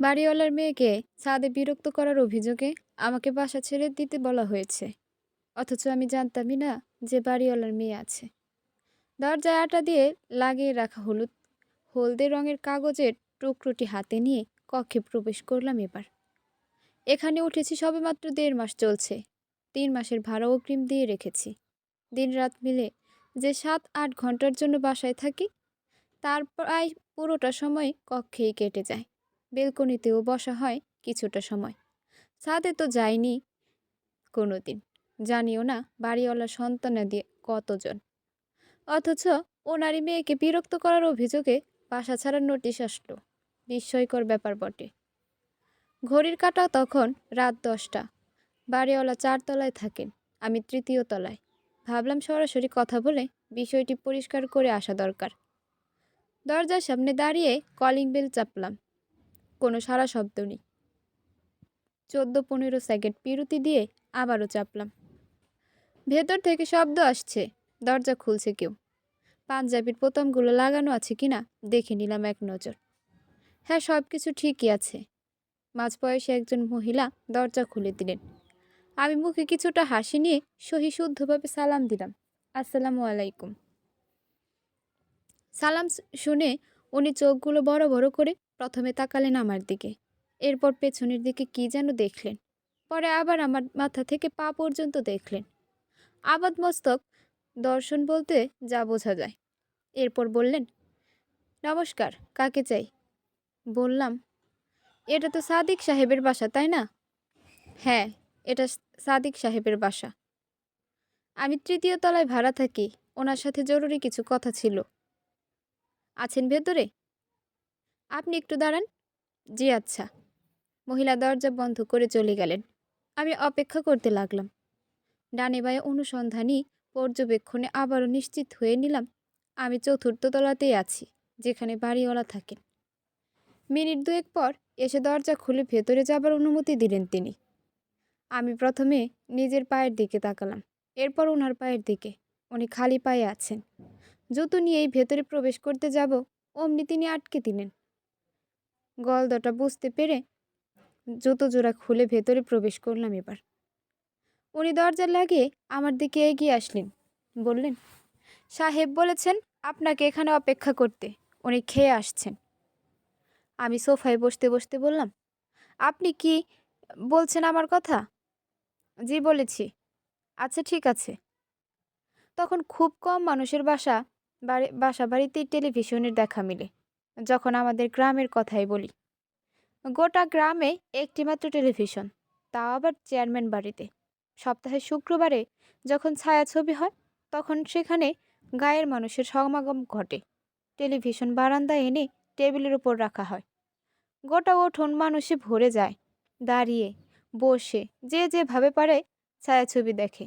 বাড়িওয়ালার মেয়েকে ছাদে বিরক্ত করার অভিযোগে আমাকে বাসা ছেড়ে দিতে বলা হয়েছে। অথচ আমি জানতামই না যে বাড়িওয়ালার মেয়ে আছে। দরজায় আটা দিয়ে লাগিয়ে রাখা হলদে রঙের কাগজের টুকরোটি হাতে নিয়ে কক্ষে প্রবেশ করলাম এবার। এখানে উঠেছি সবেমাত্র 1.5 মাস চলছে। 3 মাসের ভাড়া অগ্রিম দিয়ে রেখেছি। দিনরাত মিলে যে 7-8 ঘন্টার জন্য বাসায় থাকি, তার প্রায় পুরোটা সময় কক্ষেই কেটে যায়। বেলকনিতেও বসা হয় কিছুটা সময়। ছাদে তো যাইনি কোনোদিন। জানিও না বাড়িওয়ালা সন্তানাদি কতজন। অথচ ওনারই মেয়েকে বিরক্ত করার অভিযোগে বাসা ছাড়ার নোটিশ আসলো। বিস্ময়কর ব্যাপার বটে। ঘড়ির কাঁটা তখন রাত 10টা। বাড়িওয়ালা 4 তলায় থাকেন, আমি 3য় তলায়। ভাবলাম সরাসরি কথা বলে বিষয়টি পরিষ্কার করে আসা দরকার। দরজার সামনে দাঁড়িয়ে কলিং বেল চাপলাম। কোনো সাড়া শব্দ নেই। 14-15 সেকেন্ড বিরতি দিয়ে আবারও চাপলাম। ভেতর থেকে শব্দ আসছে। দরজা খুলছে কেউ। পাঞ্জাবির বোতামগুলো লাগানো আছে কিনা দেখে নিলাম এক নজর। হ্যাঁ, সব কিছু ঠিকই আছে। মাঝবয়সী একজন মহিলা দরজা খুলে দিলেন। আমি মুখে কিছুটা হাসি নিয়ে সহিশুদ্ধভাবে সালাম দিলাম, আসসালামু আলাইকুম। সালাম শুনে উনি চোখগুলো বড় বড় করে প্রথমে তাকালেন আমার দিকে, এরপর পেছনের দিকে কি যেন দেখলেন, পরে আবার আমার মাথা থেকে পা পর্যন্ত দেখলেন। আপাদ মস্তক দর্শন বলতে যা বোঝা যায়। এরপর বললেন, নমস্কার, কাকে চাই? বললাম, এটা তো সাদিক সাহেবের বাসা, তাই না? হ্যাঁ, এটা সাদিক সাহেবের বাসা। আমি 3য় তলায় ভাড়া থাকি। ওনার সাথে জরুরি কিছু কথা ছিল। আছেন ভেতরে? আপনি একটু দাঁড়ান। জি আচ্ছা। মহিলা দরজা বন্ধ করে চলে গেলেন। আমি অপেক্ষা করতে লাগলাম। ডানে বায়ে অনুসন্ধানী পর্যবেক্ষণে আবারও নিশ্চিত হয়ে নিলাম আমি 4র্থ তলাতেই আছি, যেখানে বাড়িওয়ালা থাকেন। মিনিট 2 পর এসে দরজা খুলে ভেতরে যাবার অনুমতি দিলেন তিনি। আমি প্রথমে নিজের পায়ের দিকে তাকালাম, এরপর ওনার পায়ের দিকে। উনি খালি পায়ে আছেন। জুতো নিয়েই ভেতরে প্রবেশ করতে যাব, অমনি তিনি আটকে দিলেন। গলদটা বুঝতে পেরে জুতো জোড়া খুলে ভেতরে প্রবেশ করলাম এবার। উনি দরজা লাগিয়ে আমার দিকে এগিয়ে আসলেন। বললেন, সাহেব বলেছেন আপনাকে এখানে অপেক্ষা করতে, উনি খেয়ে আসছেন। আমি সোফায় বসতে বসতে বললাম, আপনি কি বলছেন আমার কথা? জি বলেছি। আচ্ছা ঠিক আছে। তখন খুব কম মানুষের বাসা বাড়িতেই টেলিভিশনের দেখা মিলে। যখন আমাদের গ্রামের কথাই বলি, গোটা গ্রামে একটি মাত্র টেলিভিশন, তাও আবার চেয়ারম্যান বাড়িতে। সপ্তাহের শুক্রবারে যখন ছায়াছবি হয়, তখন সেখানে গায়ের মানুষের সমাগম ঘটে। টেলিভিশন বারান্দায় এনে টেবিলের উপর রাখা হয়। গোটা উঠোন মানুষে ভরে যায়। দাঁড়িয়ে বসে যে যেভাবে পারে ছায়াছবি দেখে।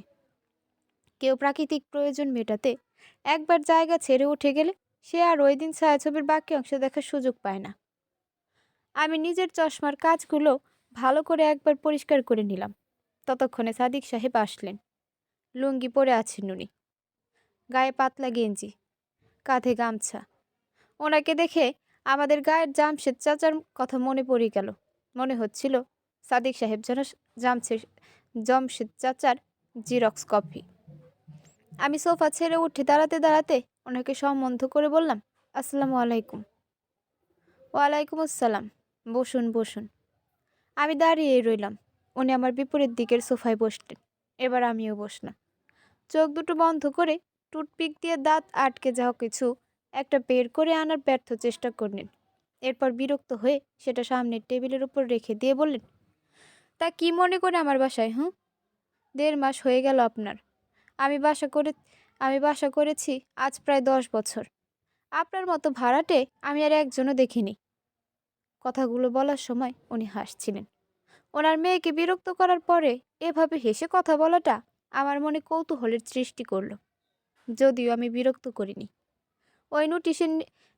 কেউ প্রাকৃতিক প্রয়োজন মেটাতে একবার জায়গা ছেড়ে উঠে গেলে সে আর ওই দিন ছায়াছবির বাকি অংশ দেখার সুযোগ পায় না। আমি নিজের চশমার কাঁচগুলো ভালো করে একবার পরিষ্কার করে নিলাম। ততক্ষণে সাদিক সাহেব আসলেন। লুঙ্গি পরে আছেন উনি, গায়ে পাতলা গেঞ্জি, কাঁধে গামছা। ওনাকে দেখে আমাদের গায়ের জামশেদ চাচার কথা মনে পড়ে গেল। মনে হচ্ছিল সাদিক সাহেব যেন জামশেদ চাচার জিরক্স কপি। আমি সোফা ছেড়ে উঠে দাঁড়াতে দাঁড়াতে ওনাকে সম্বন্ধ করে বললাম, আসসালামু আলাইকুম। ওয়ালাইকুম আসসালাম। বসুন বসুন। আমি দাঁড়িয়েই রইলাম। উনি আমার বিপরীত দিকের সোফায় বসলেন। এবার আমিও বসলাম। চোখ দুটো বন্ধ করে টুথপিক দিয়ে দাঁত আটকে যাওয়া কিছু একটা বের করে আনার ব্যর্থ চেষ্টা করলেন। এরপর বিরক্ত হয়ে সেটা সামনের টেবিলের উপর রেখে দিয়ে বললেন, তা কি মনে করে আমার বাসায়? 1.5 মাস হয়ে গেল আপনার। আমি বাসা করেছি আজ প্রায় 10 বছর। আপনার মতো ভাড়াটে আমি আর একজনও দেখিনি। কথাগুলো বলার সময় উনি হাসছিলেন। ওনার মেয়েকে বিরক্ত করার পরে এভাবে হেসে কথা বলাটা আমার মনে কৌতূহলের সৃষ্টি করলো। যদিও আমি বিরক্ত করিনি, ওই নোটিশের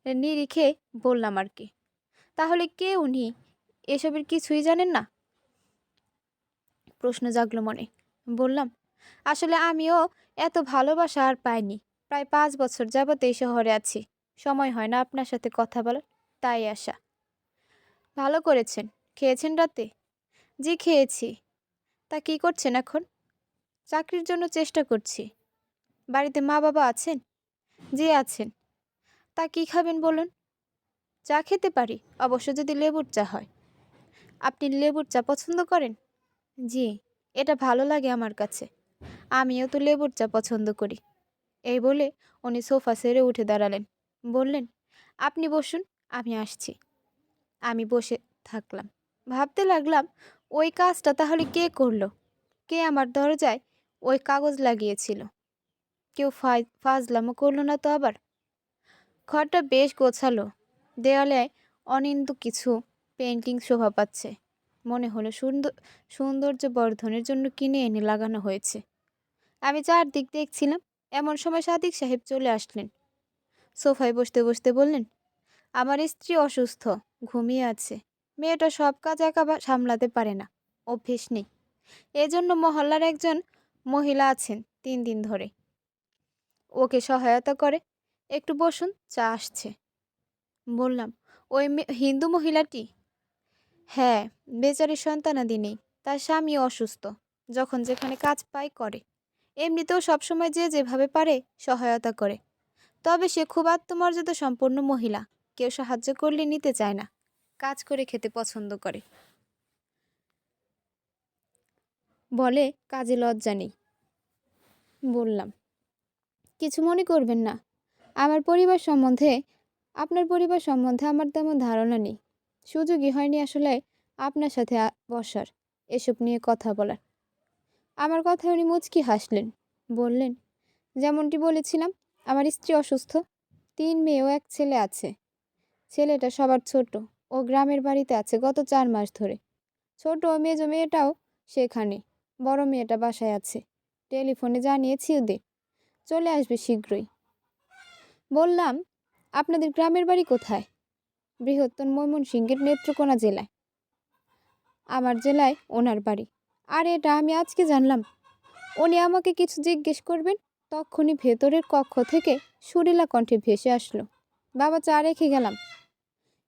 নিরিখে বললাম আর কি। তাহলে কে উনি? এসবের কিছুই জানেন না? প্রশ্ন জাগলো মনে। বললাম, আসলে আমিও এত ভালোবাসা আর পাইনি। প্রায় 5 বছর যাবত এই শহরে আছি। সময় হয় না আপনার সাথে কথা বলার, তাই আসা। ভালো করেছেন। খেয়েছেন রাতে? জি, খেয়েছি। তা কি করছেন এখন? চাকরির জন্য চেষ্টা করছি। বাড়িতে মা-বাবা আছেন? জি, আছেন। তা কি খাবেন বলুন? চা খেতে পারি, অবশ্য যদি লেবুর চা হয়। আপনি লেবুর চা পছন্দ করেন? জি, এটা ভালো লাগে আমার কাছে। আমিও তো লেবুর চা পছন্দ করি। এই বলে উনি সোফা ছেড়ে উঠে দাঁড়ালেন। বললেন, আপনি বসুন, আমি আসছি। আমি বসে থাকলাম। ভাবতে লাগলাম, ওই কাজটা তাহলে কে করলো? কে আমার দরজায় ওই কাগজ লাগিয়েছিল? কেউ ফাজলামো করলো না তো আবার? ঘরটা বেশ গোছালো। দেওয়ালে অনিন্দ্য কিছু পেন্টিং শোভা পাচ্ছে। মনে হলো সৌন্দর্য বর্ধনের জন্য কিনে এনে লাগানো হয়েছে। আমি চারদিক দেখছিলাম, এমন সময় সাদিক সাহেব চলে আসলেন। সোফায় বসতে বসতে বললেন, আমার স্ত্রী অসুস্থ, ঘুমিয়ে আছে। মেয়েটা সব কাজ একা সামলাতে পারে না, অভ্যেস নেই। এজন্য মহল্লার একজন মহিলা আছেন 3 দিন ধরে, ওকে সহায়তা করে। একটু বসুন, চা আসছে। বললাম, ওই হিন্দু মহিলাটি? হ্যাঁ, বেচারির সন্তানাদি নেই, তার স্বামী অসুস্থ। যখন যেখানে কাজ পায় করে। এমনিতেও সবসময় যে যেভাবে পারে সহায়তা করে। তবে সে খুব আত্মমর্যাদা সম্পন্ন মহিলা। কেউ সাহায্য করলে নিতে চায় না, কাজ করে খেতে পছন্দ করে। বলে কাজে লজ্জা নেই। বললাম, কিছু মনে করবেন না। আপনার পরিবার সম্বন্ধে আমার তেমন ধারণা নেই। সুযোগই হয়নি আসলে আপনার সাথে বসার, এসব নিয়ে কথা বলার। আমার কথায় উনি মুচকি হাসলেন। বললেন, যেমনটি বলেছিলাম, আমার স্ত্রী অসুস্থ। 3 মেয়ে ও 1 ছেলে আছে। ছেলেটা সবার ছোট। ও গ্রামের বাড়িতে আছে গত 4 মাস ধরে। ছোট ও মেজো মেয়েটাও সেখানে। বড় মেয়েটা বাসায় আছে। টেলিফোনে জানিয়েছি ওদের চলে আসবে শীঘ্রই। বললাম, আপনাদের গ্রামের বাড়ি কোথায়? বৃহত্তর ময়মনসিংহের নেত্রকোনা জেলায়। আমার জেলায় ওনার বাড়ি। আর এটা আমি আজকে জানলাম। উনি আমাকে কিছু জিজ্ঞেস করবেন, তখনই ভেতরের কক্ষ থেকে সুরেলা কণ্ঠে ভেসে আসলো, বাবা, চা রেখে গেলাম।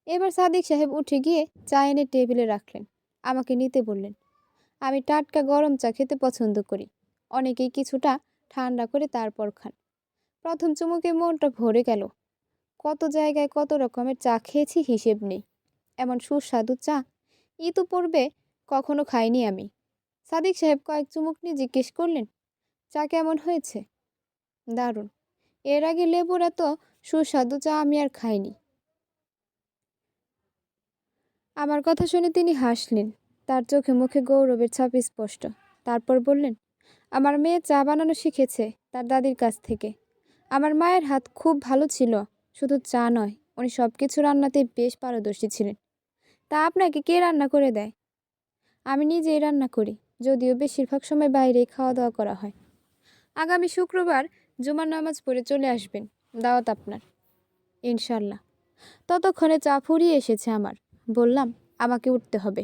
এবার সাদিক সাহেব উঠে গিয়ে চা এনে টেবিলে রাখলেন। আমাকে নিতে বললেন। আমি টাটকা গরম চা খেতে পছন্দ করি। অনেকেই কিছুটা ঠান্ডা করে তারপর খান। প্রথম চুমুকে মনটা ভরে গেল। কত জায়গায় কত রকমের চা খেয়েছি, হিসেব নেই। এমন সুস্বাদু চা ইতিপূর্বে কখনো খাইনি আমি। সাদিক সাহেব কয়েক চুমুক নিয়ে জিজ্ঞেস করলেন, চা কেমন হয়েছে? দারুণ। এর আগে লেবুর এত সুস্বাদু চা আমি আর খাইনি। আমার কথা শুনে তিনি হাসলেন। তার চোখে মুখে গৌরবের ছাপ স্পষ্ট। তারপর বললেন, আমার মেয়ে চা বানানো শিখেছে তার দাদির কাছ থেকে। আমার মায়ের হাত খুব ভালো ছিল। শুধু চা নয়, উনি সব কিছু রান্নাতেই বেশ পারদর্শী ছিলেন। তা আপনাকে কে রান্না করে দেয়? আমি নিজেই রান্না করি, যদিও বেশিরভাগ সময় বাইরেই খাওয়া দাওয়া করা হয়। আগামী শুক্রবার জুমার নামাজ পড়ে চলে আসবেন, দাওয়াত আপনার। ইনশাল্লাহ। ততক্ষণে চা ফুরিয়ে এসেছে আমার। বললাম, আমাকে উঠতে হবে।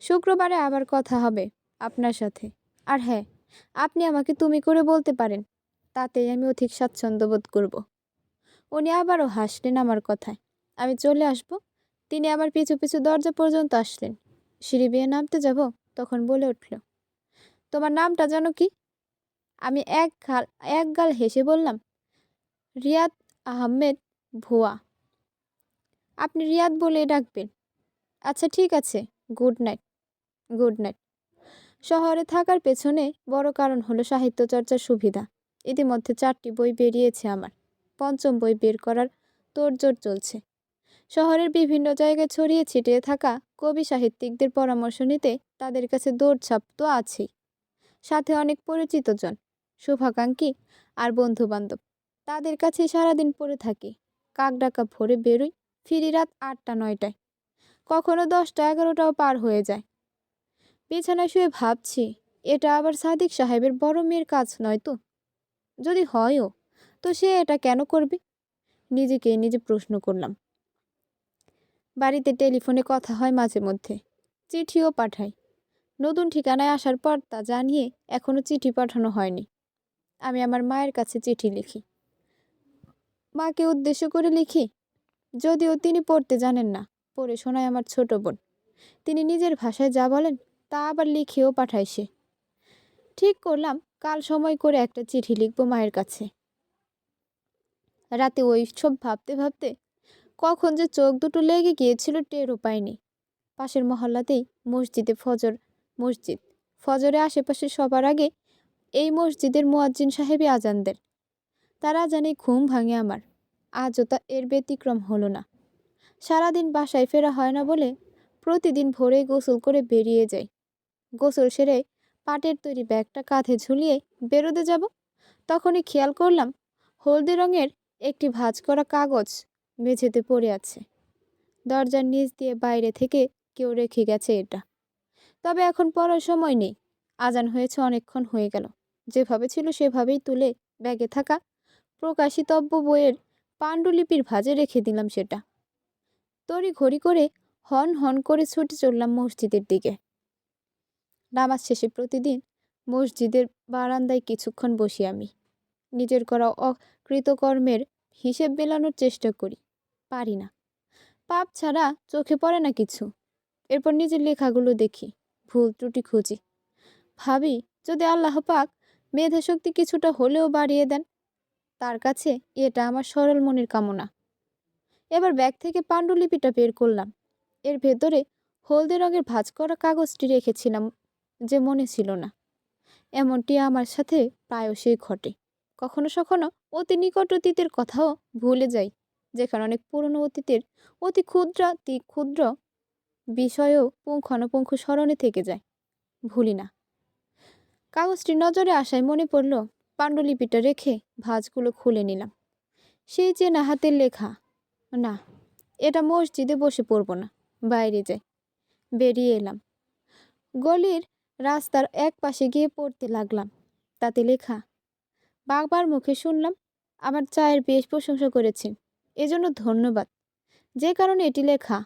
শুক্রবারে আবার কথা হবে আপনার সাথে। আর হ্যাঁ, আপনি আমাকে তুমি করে বলতে পারেন, তাতেই আমি অধিক স্বাচ্ছন্দ্য বোধ করব। উনি আবারও হাসলেন আমার কথায়। আমি চলে আসব। তিনি আমার পিছু পিছু দরজা পর্যন্ত আসলেন। সিঁড়ি বেয়ে নামতে যাব, তখন বলে উঠল, তোমার নামটা জানো কি? আমি এক গাল হেসে বললাম, রিয়াদ আহমেদ ভুয়া। আপনি রিয়াদ বলে ডাকবেন। আচ্ছা ঠিক আছে, গুড নাইট। Good night. শহরে থাকার পেছনে বড় কারণ হলো সাহিত্য চর্চার সুবিধা। ইতিমধ্যে 4টি বই বেরিয়েছে আমার। 5ম বই বের করার তোড়জোড় চলছে। শহরের বিভিন্ন জায়গায় ছড়িয়ে ছিটিয়ে থাকা কবি সাহিত্যিকদের পরামর্শ নিতে তাদের কাছে দৌড়ঝাঁপ তো আছেই। সাথে অনেক পরিচিত জন, শুভাকাঙ্ক্ষী আর বন্ধুবান্ধব। তাদের কাছে সারাদিন পড়ে থাকি। কাকডাকা ভোরে বেরোই, ফিরি রাত 8টা-9টায়। কখনো 10টা-11টাও পার হয়ে যায়। বিছানায় শুয়ে ভাবছি, এটা আবার সাদিক সাহেবের বড় মেয়ের কাজ নয় তো? যদি হয়ও, তো সে এটা কেন করবে? নিজেকে নিজে প্রশ্ন করলাম। বাড়িতে টেলিফোনে কথা হয় মাঝে মধ্যে, চিঠিও পাঠাই। নতুন ঠিকানায় আসার পর তা জানিয়ে এখনো চিঠি পাঠানো হয়নি। আমি আমার মায়ের কাছে চিঠি লিখি, মাকে উদ্দেশ্য করে লিখি, যদিও তিনি পড়তে জানেন না। পড়ে শোনায় আমার ছোট বোন। তিনি নিজের ভাষায় যা বলেন তা আবার লিখেও পাঠায় সে। ঠিক করলাম কাল সময় করে একটা চিঠি লিখবো মায়ের কাছে। রাতে ওই সব ভাবতে ভাবতে কখন যে চোখ দুটো লেগে গিয়েছিল টেরও পাইনি। পাশের মহল্লাতেই মসজিদে মসজিদ ফজরে আশেপাশে সবার আগে এই মসজিদের মুয়াজ্জিন সাহেবই আজান দেন। তার আজানে ঘুম ভাঙে আমার। আজও তা এর ব্যতিক্রম হলো না। সারাদিন বাসায় ফেরা হয় না বলে প্রতিদিন ভোরে গোসল করে বেরিয়ে যাই। গোসল সেরে পাটের তৈরি ব্যাগটা কাঁধে ঝুলিয়ে বেরোতে যাব, তখনই খেয়াল করলাম হলদে রঙের একটি ভাঁজ করা কাগজ মেঝেতে পড়ে আছে। দরজার নিচ দিয়ে বাইরে থেকে কেউ রেখে গেছে এটা। তবে এখন পড়ার সময় নেই, আজান হয়েছে অনেকক্ষণ হয়ে গেল। যেভাবে ছিল সেভাবেই তুলে ব্যাগে থাকা প্রকাশিতব্য বইয়ের পাণ্ডুলিপির ভাঁজে রেখে দিলাম সেটা। তড়ি ঘড়ি করে হন হন করে ছুটে চললাম মসজিদের দিকে। নামাজ শেষে প্রতিদিন মসজিদের বারান্দায় কিছুক্ষণ বসি আমি। নিজের করা অকৃতকর্মের হিসেব মেলানোর চেষ্টা করি, পারি না। পাপ ছাড়া চোখে পড়ে না কিছু। এরপর নিজের লেখাগুলো দেখি, ভুল ত্রুটি খুঁজি, ভাবি যদি আল্লাহ পাক মেধা শক্তি কিছুটা হলেও বাড়িয়ে দেন। তার কাছে এটা আমার সরল মনের কামনা। এবার ব্যাগ থেকে পাণ্ডুলিপিটা বের করলাম। এর ভেতরে হলদে রঙের ভাঁজ করা কাগজটি রেখেছিলাম যে মনে ছিল না। এমনটি আমার সাথে প্রায়শই ঘটে। কখনো কখনো অতি নিকট অতীতের কথাও ভুলে যাই, যেখানে অনেক পুরনো অতীতের অতি ক্ষুদ্র বিষয়েও পুঙ্খানুপুঙ্খ স্মরণে থেকে যায়, ভুলি না। কাগজটি নজরে আসায় মনে পড়ল, পাণ্ডুলিপিটা রেখে ভাঁজগুলো খুলে নিলাম। সেই চেনা হাতের লেখা। না, এটা মসজিদে বসে পড়ব না, বাইরে যাই। বেরিয়ে এলাম। গলির রাস্তার এক পাশে গিয়ে পড়তে লাগলাম। তাতে লেখা। বাবার মুখে শুনলাম আমার চায়ের বেশ প্রশংসা করেছেন, এজন্য ধন্যবাদ। যে কারণে এটি লেখা।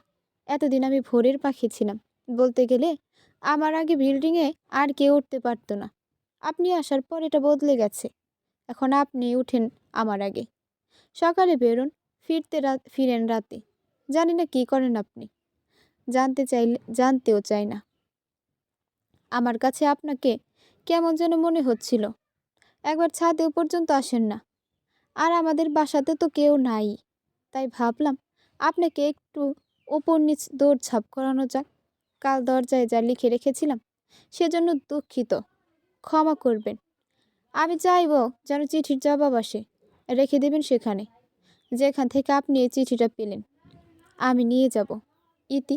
এতদিন আমি ভোরের পাখি ছিলাম, বলতে গেলে আমার আগে বিল্ডিংয়ে আর কেউ উঠতে পারতো না। আপনি আসার পর এটা বদলে গেছে। এখন আপনি উঠেন আমার আগে। সকালে বেরোন, ফিরেন রাতে। জানি না কি করেন আপনি, জানতেও চাই না। আমার কাছে আপনাকে কেমন যেন মনে হচ্ছিল। একবার ছাদেও পর্যন্ত আসেন না, আর আমাদের বাসাতে তো কেউ নাই। তাই ভাবলাম আপনাকে একটু ওপর নিচ দৌড়ঝাঁপ করানো যাক। কাল দরজায় যা লিখে রেখেছিলাম সেজন্য দুঃখিত, ক্ষমা করবেন। আমি চাইব যেন চিঠির জবাব আসে। রেখে দেবেন সেখানে, যেখান থেকে আপনি এই চিঠিটা পেলেন। আমি নিয়ে যাব। ইতি।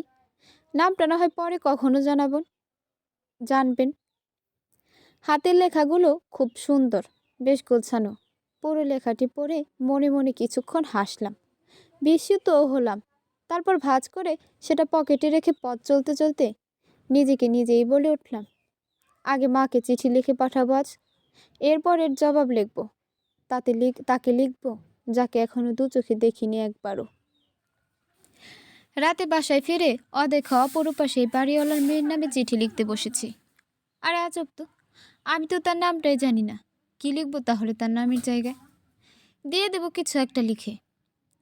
নামটা না হয় পরে কখনো জানবেন। হাতের লেখাগুলো খুব সুন্দর, বেশ গোছানো। পুরো লেখাটি পড়ে মনে মনে কিছুক্ষণ হাসলাম, বিস্মিতও হলাম। তারপর ভাঁজ করে সেটা পকেটে রেখে পথ চলতে চলতে নিজেকে নিজেই বলে উঠলাম, আগে মাকে চিঠি লিখে পাঠাবো আজ, এরপর এর জবাব লিখব। তাকে লিখব যাকে এখনো দু চোখে দেখিনি একবারও। রাতে বাসায় ফিরে অদেখা অপরূপা সেই বাড়িওয়ালার মেয়ের নামে চিঠি লিখতে বসেছি। আরে আজব তো, আমি তো তার নামটাই জানি না। কি লিখবো তাহলে তার নামের জায়গায়? দিয়ে দেব কিছু একটা লিখে।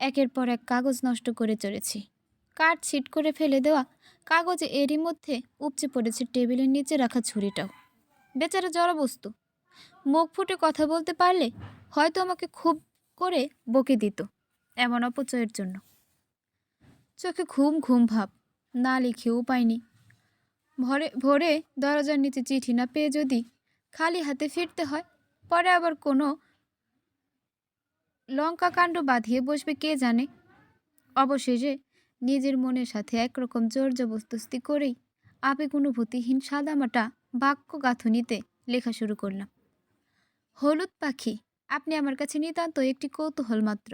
একের পর এক কাগজ নষ্ট করে চলেছি। কাঠ ছিট করে ফেলে দেওয়া কাগজে এরই মধ্যে উপচে পড়েছে টেবিলের নিচে রাখা ছুরিটাও। বেচারা জড়বস্তু, মুখ ফুটে কথা বলতে পারলে হয়তো আমাকে খুব করে বকে দিত এমন অপচয়ের জন্য। চোখে ঘুম ঘুম ভাব, না লিখেও পাইনি। ভোরে দরজার নিচে চিঠি না পেয়ে যদি খালি হাতে ফিরতে হয়, পরে আবার কোনো লঙ্কা কাণ্ড বাঁধিয়ে বসবে কে জানে। অবশেষে নিজের মনের সাথে একরকম জোর জবরদস্তি করেই আবেগ অনুভূতিহীন সাদামাটা বাক্য গাঁথুনিতে লেখা শুরু করলাম। হলুদ পাখি, আপনি আমার কাছে নিতান্ত একটি কৌতূহল মাত্র,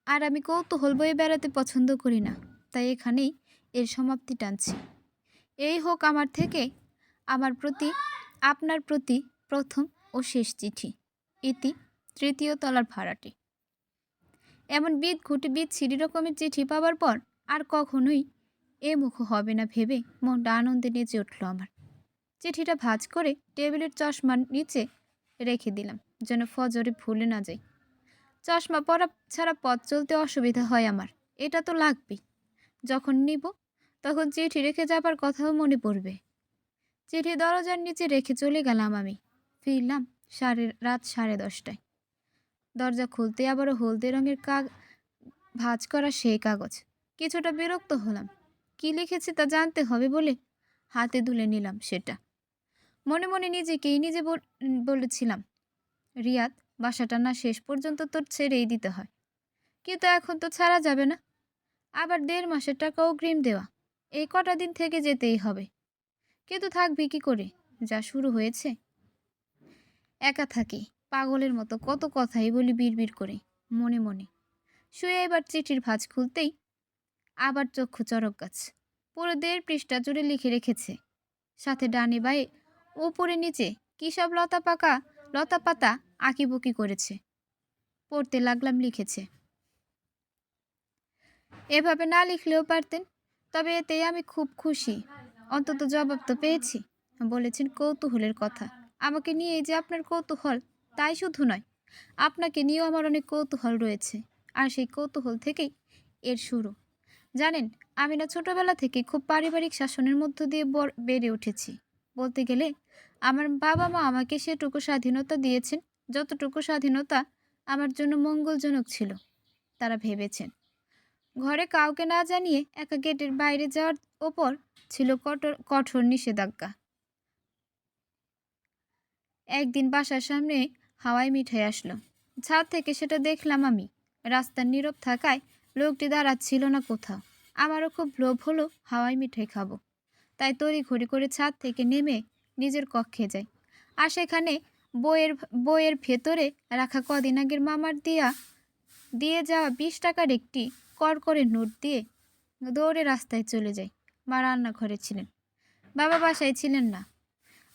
আর আমি কৌতূহল বয়ে বেড়াতে পছন্দ করি না। তাই এখানেই এর সমাপ্তি টানছি। এই হোক আমার থেকে আপনার প্রতি প্রথম ও শেষ চিঠি। ইতি। 3য় তলার ভাড়াটে। এমন বিচ্ছিরি রকমের চিঠি পাবার পর আর কখনোই এ মুখ হবে না ভেবে মনটা আনন্দে নেচে উঠল আমার। চিঠিটা ভাঁজ করে টেবিলের চশমার নিচে রেখে দিলাম, যেন ফজরে ভুলে না যাই। চশমা পরা ছাড়া পথ চলতে অসুবিধা হয় আমার, এটা তো লাগবেই। যখন নিব তখন চিঠি রেখে যাবার কথাও মনে পড়বে। চিঠি দরজার নিচে রেখে চলে গেলাম আমি। ফিরলাম রাত 10:30টায়। দরজা খুলতে আবারও হলদে রঙের ভাঁজ করা সেই কাগজ। কিছুটা বিরক্ত হলাম। কি লিখেছে তা জানতে হবে বলে হাতে তুলে নিলাম সেটা। মনে মনে নিজেকেই নিজে বলেছিলাম, রিয়াদ, বাসাটা না শেষ পর্যন্ত তোর ছেড়েই দিতে হয়। কিন্তু এখন তো ছাড়া যাবে না। আবার 1.5 মাসের টাকা অগ্রিম দেওয়া। এই কটা দিন থেকে যেতেই হবে। কিন্তু থাকবি কি করে, যা শুরু হয়েছে। একা থাকি, পাগলের মতো কত কথাই বলি বিড়বিড় করে মনে মনে। শুয়ে এবার চিঠির ভাঁজ খুলতেই আবার চক্ষু চড়ক গাছ। পুরো 1.5 পৃষ্ঠা জুড়ে লিখে রেখেছে। সাথে ডানে বাঁয়ে উপরে নিচে কী সব লতা পাতা আঁকিবুকি করেছে। পড়তে লাগলাম। লিখেছে, এভাবে না লিখলেও পারতেন, তবে এতেই আমি খুব খুশি। অন্তত জবাব তো পেয়েছি। বলেছেন কৌতূহলের কথা। আমাকে নিয়ে যে আপনার কৌতূহল, তাই শুধু নয়, আপনাকে নিয়েও আমার অনেক কৌতূহল রয়েছে। আর সেই কৌতূহল থেকেই এর শুরু। জানেন, আমি না ছোটবেলা থেকে খুব পারিবারিক শাসনের মধ্য দিয়ে বেড়ে উঠেছি। বলতে গেলে আমার বাবা মা আমাকে সেটুকু স্বাধীনতা দিয়েছেন যতটুকু স্বাধীনতা আমার জন্য মঙ্গলজনক ছিল। তারা ভেবেছেন, ঘরে কাউকে না জানিয়ে একা গেটের বাইরে যাওয়ার ওপর ছিল কঠোর নিষেধাজ্ঞা। একদিন বাসার সামনে হাওয়াই মিঠাই আসলো। ছাদ থেকে সেটা দেখলাম আমি। রাস্তার নীরব থাকায় লোকটি দাঁড়াচ্ছিল না কোথাও। আমারও খুব লোভ হলো হাওয়াই মিঠাই খাবো। তাই তড়িঘড়ি করে ছাদ থেকে নেমে নিজের কক্ষে যাই। আর সেখানে বইয়ের ভেতরে রাখা কদিন আগের মামার দিয়ে যাওয়া 20 টাকার একটি কড়কড়ে নোট দিয়ে দৌড়ে রাস্তায় চলে যাই। মা রান্নাঘরে ছিলেন, বাবা বাসায় ছিলেন না।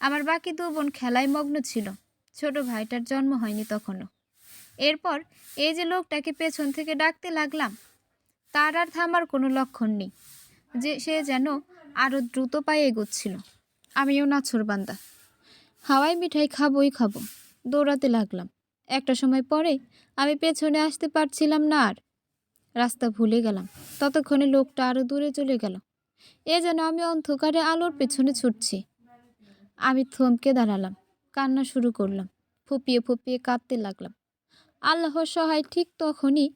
আমার বাকি 2 বোন খেলায় মগ্ন ছিল। ছোট ভাইটার জন্ম হয়নি তখনও। এরপর এই যে লোকটাকে পেছন থেকে ডাকতে লাগলাম, তার আর থামার কোনো লক্ষণ নেই। সে যেন আরও দ্রুত পায়ে এগোচ্ছিল। আমিও নাছোড়বান্দা, হাওয়াই মিঠাই খাবোই খাবো। দৌড়াতে লাগলাম। একটা সময় পরে আমি পেছনে আসতে পারছিলাম না আর। রাস্তা ভুলে গেলাম। ততক্ষণে লোকটা আরও দূরে চলে গেল। এ যেন আমি অন্ধকারে আলোর পেছনে ছুটছি। আমি থমকে দাঁড়ালাম, কান্না শুরু করলাম। ফুপিয়ে ফুপিয়ে কাঁদতে লাগলাম। আল্লাহর সহায় ঠিক তখনই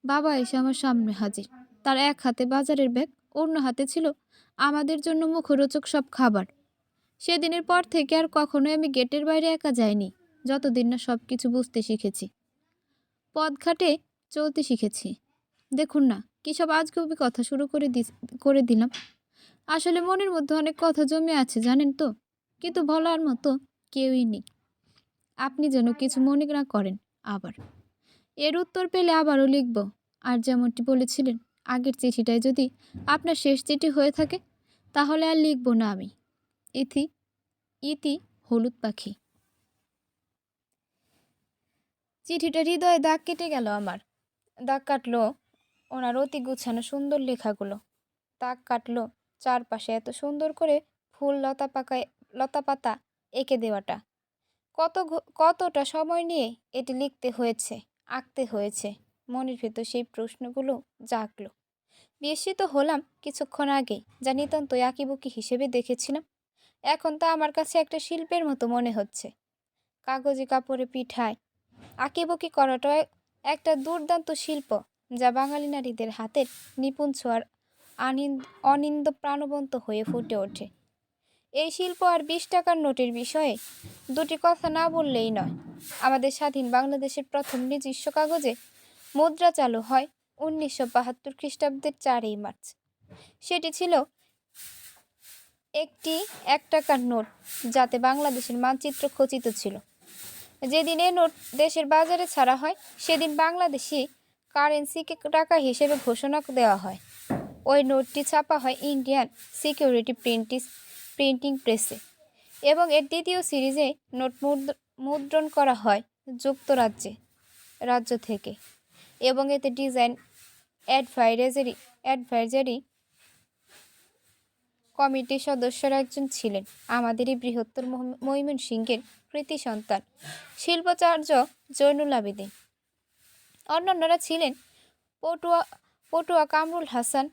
বাবা এসে আমার সামনে হাজির। তার এক হাতে বাজারের ব্যাগ, অন্য হাতে ছিল আমাদের জন্য মুখরোচক সব খাবার। সেদিনের পর থেকে আর কখনোই আমি গেটের বাইরে একা যাইনি, যতদিন না সব কিছু বুঝতে শিখেছি, পথঘাটে চলতে শিখেছি। দেখুন না, কী সব আজগুবি কথা শুরু করে দিলাম। আসলে মনের মধ্যে অনেক কথা জমে আছে, জানেন তো, কিন্তু বলার মতো কেউই নেই। আপনি যেন কিছু মনে না করেন। আবার এর উত্তর পেলে আবারও লিখব। আর যেমনটি বলেছিলেন, আগের চিঠিটাই যদি আপনার শেষ চিঠি হয়ে থাকে, তাহলে আর লিখব না আমি। ইতি হলুদ পাখি। চিঠিটা হৃদয়ে দাগ কেটে গেল আমার। দাগ কাটলো ওনার অতি গুছানো সুন্দর লেখাগুলো। দাগ কাটলো চারপাশে এত সুন্দর করে ফুল লতা পাতা এঁকে দেওয়াটা। কতটা সময় নিয়ে এটি লিখতে হয়েছে, আঁকতে হয়েছে। মনের ভেতর সেই প্রশ্নগুলো জাগলো। বিস্মিত হলাম কিছুক্ষণ আগে যা নিতান্তই আঁকিবুকি হিসেবে দেখেছিলাম, এখন তা আমার কাছে একটা শিল্পের মতো মনে হচ্ছে। কাগজে কাপড়ে পিঠায় আঁকিবুকি করাটাও একটা দুর্দান্ত শিল্প, যা বাঙালি নারীদের হাতের নিপুণ ছোঁয়ার অনিন্দ প্রাণবন্ত হয়ে ফুটে ওঠে। এই শিল্প আর 20 টাকার নোটের বিষয়ে দুটি কথা না বললেই নয়। আমাদের স্বাধীন বাংলাদেশের প্রথম নিজস্ব কাগজে মুদ্রা চালু হয় 1972 খ্রিস্টাব্দের 4 মার্চ। সেটি ছিল একটি 1 টাকার নোট, যাতে বাংলাদেশের মানচিত্র খচিত ছিল। যেদিন এই নোট দেশের বাজারে ছাড়া হয়, সেদিন বাংলাদেশি কারেন্সিকে টাকা হিসেবে ঘোষণা দেওয়া হয়। ওই নোটটি ছাপা হয় ইন্ডিয়ান সিকিউরিটি প্রিন্টিং প্রেসে, এবং এর দ্বিতীয় সিরিজে নোট মুদ্রণ করা হয় রাজ্য থেকে, এবং এতে ডিজাইন অ্যাডভাইজারি কমিটির সদস্যরা একজন ছিলেন আমাদেরই বৃহত্তর ময়মনসিংহের কৃতি সন্তান শিল্পাচার্য জৈনুল আবেদিন। অন্যান্যরা ছিলেন পটুয়া কামরুল হাসান,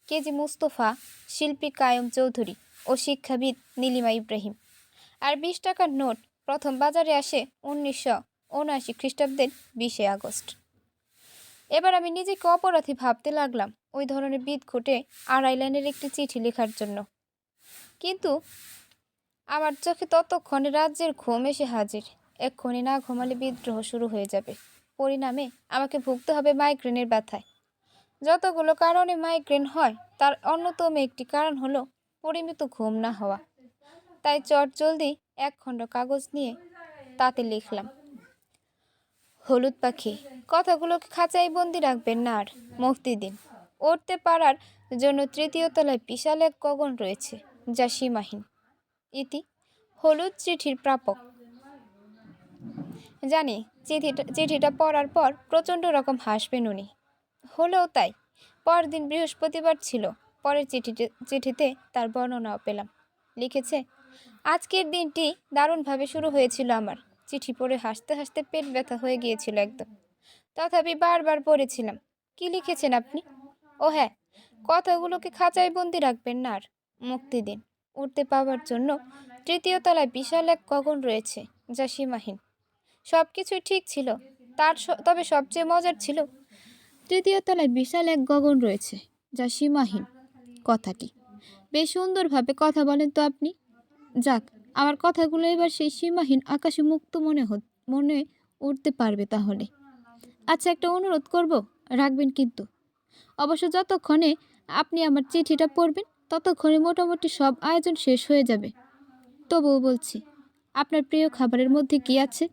কেজি মুস্তফা, শিল্পী কায়ুম চৌধুরী ও শিক্ষাবিদ নীলিমা ইব্রাহিম। আর 20 টাকার নোট প্রথম বাজারে আসে 1979 খ্রিস্টাব্দের 20 আগস্ট। এবার আমি নিজেকে অপরাধী ভাবতে লাগলাম ওই ধরনের বিদঘুটে 2.5 লাইনের একটি চিঠি লেখার জন্য। কিন্তু আমার চোখে ততক্ষণে রাজ্যের ঘুম এসে হাজির। এক্ষুনি না ঘুমালে বিদ্রোহ শুরু হয়ে যাবে। পরিণামে আমাকে ভুগতে হবে মাইগ্রেনের ব্যথায়। যতগুলো কারণে মাইগ্রেন হয় তার অন্যতম একটি কারণ হলো পরিমিত ঘুম না হওয়া। তাই চটজলদি 1 খণ্ড কাগজ নিয়ে তাতে লিখলাম, হলুদ পাখি, কথাগুলোকে খাঁচাই বন্দি রাখবেন না আর মুক্তি দিন। উড়তে পারার জন্য 3য় তলায় বিশাল এক গগন রয়েছে, যা সীমাহীন। ইতি হলুদ চিঠির প্রাপক। জানি চিঠিটা পড়ার পর প্রচণ্ড রকম হাসবেন উনি। হলেও তাই। পরদিন বৃহস্পতিবার ছিল। পরের চিঠিতে তার বর্ণনাও পেলাম। লিখেছে, আজকের দিনটি দারুণভাবে শুরু হয়েছিল আমার। চিঠি পড়ে হাসতে হাসতে পেট ব্যথা হয়ে গিয়েছিল একদম। তথাপি বারবার পড়েছিলাম। কি লিখেছেন আপনি? ও হ্যাঁ, কথাগুলোকে খাঁচায় বন্দি রাখবেন না আর মুক্তি দিন। উঠতে পাওয়ার জন্য 3য় তলায় বিশাল এক গগন রয়েছে, যা সীমাহীন। সব কিছুই ঠিক ছিল। তবে সবচেয়ে মজার ছিল 3য় তলায় বিশাল এক গগন রয়েছে, যা সীমাহীন কথাটি। বেশ সুন্দরভাবে কথা বলেন তো আপনি। যাক, আমার কথাগুলো এবার সেই সীমাহীন আকাশে মুক্ত মনে উঠতে পারবে তাহলে। আচ্ছা, একটা অনুরোধ করব, রাখবেন কিন্তু। অবশ্য যতক্ষণে আপনি আমার চিঠিটা পড়বেন ততক্ষণে মোটামুটি সব আয়োজন শেষ হয়ে যাবে। তবুও বলছি, আপনার প্রিয় খাবারের মধ্যে কি আছে?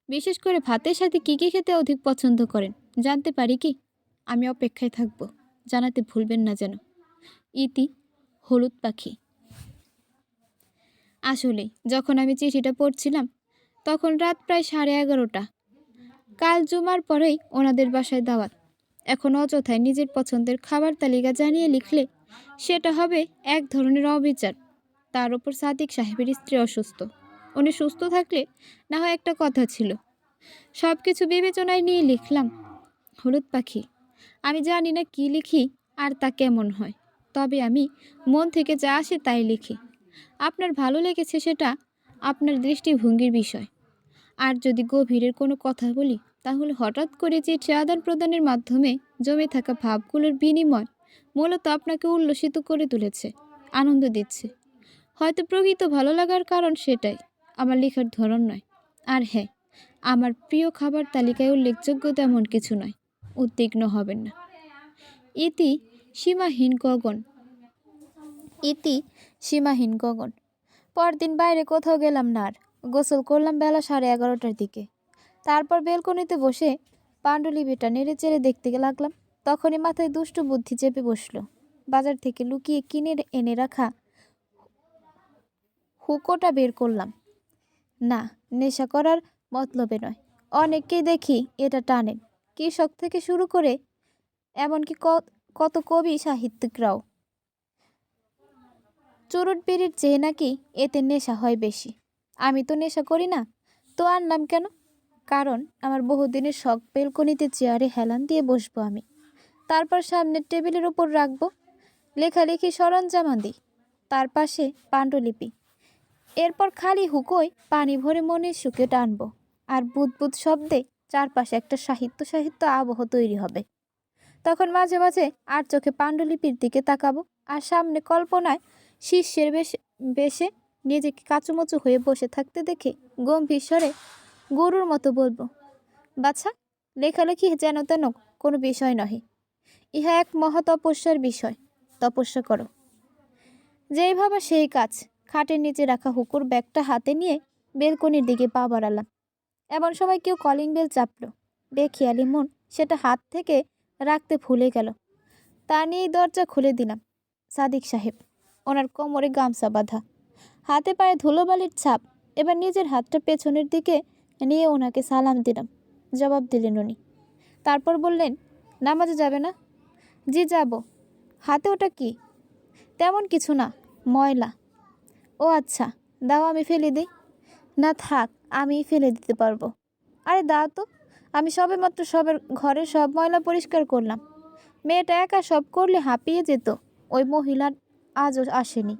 বিশেষ করে ভাতের সাথে কী কী খেতে অধিক পছন্দ করেন জানতে পারি কি? আমি অপেক্ষায় থাকব, জানাতে ভুলবেন না যেন। ইতি হলুদ পাখি। আসলে যখন আমি চিঠিটা পড়ছিলাম তখন রাত প্রায় 11:30। কাল জুমার পরেই ওনাদের বাসায় দাওয়াত। এখন অযথায় নিজের পছন্দের খাবার তালিকা জানিয়ে লিখলে সেটা হবে এক ধরনের অবিচার। তার ওপর সাদিক সাহেবের স্ত্রী অসুস্থ। উনি সুস্থ থাকলে না হয় একটা কথা ছিল। সব কিছু বিবেচনায় নিয়ে লিখলাম, হলুদ পাখি। আমি জানি না কি লিখি আর তা কেমন হয়, তবে আমি মন থেকে যা আসে তাই লিখি। আপনার ভালো লেগেছে সেটা আপনার দৃষ্টিভঙ্গির বিষয়। আর যদি গভীরের কোনো কথা বলি, তাহলে হঠাৎ করে চিঠি আদান প্রদানের মাধ্যমে জমে থাকা ভাবগুলোর বিনিময় মূলত আপনাকে উল্লসিত করে তুলেছে, আনন্দ দিচ্ছে। হয়তো প্রকৃত ভালো লাগার কারণ সেটাই, আমার লেখার ধরন নয়। আর হ্যাঁ, আমার প্রিয় খাবার তালিকায় উল্লেখযোগ্য তেমন কিছু নয়। উদ্বিগ্ন হবেন না। ইতি সীমাহীন গগন। ইতি সীমাহীন গগন। পরদিন বাইরে কোথাও গেলাম না আর। গোসল করলাম বেলা 11:30টার দিকে। তারপর বেলকনিতে বসে পাণ্ডুলিপিটা নেড়ে চেড়ে দেখতে লাগলাম। তখনই মাথায় দুষ্টু বুদ্ধি চেপে বসলো। বাজার থেকে লুকিয়ে কিনে এনে রাখা হুকোটা বের করলাম। না, নেশা করার মতলবে নয়। অনেককেই দেখি এটা টানেন, কৃষক থেকে শুরু করে এমনকি কত কবি সাহিত্যিকরাও। চুরুট বিড়ির চেয়ে নাকি এতে নেশা হয় বেশি। আমি তো নেশা করি না, তো আনলাম কেন? কারণ আমার বহুদিনের শখ বেলকনিতে চেয়ারে হেলান দিয়ে বসবো আমি। তারপর সামনের টেবিলের উপর রাখবো লেখালেখি সরঞ্জামাদি, তার পাশে পাণ্ডুলিপি। এরপর খালি হুকোয় পানি ভরে মনের সুখে টানবো। আর বুদবুদ শব্দে চারপাশে একটা সাহিত্য আবহ তৈরি হবে। তখন মাঝে মাঝে আর চোখে পাণ্ডুলিপির দিকে তাকাবো, আর সামনে কল্পনায় শিষ্যের বেশে নিজেকে কাচুমচু হয়ে বসে থাকতে দেখে গম্ভীর স্বরে গরুর মতো বলবো, বাছা, লেখালেখি যেন তেন কোনো বিষয় নহে। ইহা এক মহা তপস্যার বিষয়। তপস্যা করো। যেই ভাবা সেই কাজ। খাটের নিচে রাখা হুকুর ব্যাগটা হাতে নিয়ে বেলকনির দিকে পা বাড়ালাম। এমন সময় কেউ কলিং বেল চাপলো। বেখেয়ালি মন সেটা হাত থেকে রাখতে ভুলে গেল। তা নিয়েই দরজা খুলে দিলাম। সাদিক সাহেব, ওনার কোমরে গামছা বাঁধা, হাতে পায়ে ধুলোবালির ছাপ। এবার নিজের হাতটা পেছনের দিকে নিয়ে ওনাকে সালাম দিলাম। জবাব দিলেন উনি। তারপর বললেন, নামাজে যাবে না? জি যাব। হাতে ওটা কি? তেমন কিছু না, ময়লা। ও আচ্ছা, দাও আমি ফেলে দিই। না থাক, আমিই ফেলে দিতে পারবো। আরে দাও তো, আমি সবেমাত্র ঘরের সব ময়লা পরিষ্কার করলাম। মেয়েটা একা সব করলে হাঁপিয়ে যেত। ওই মহিলা আজও আসেনি।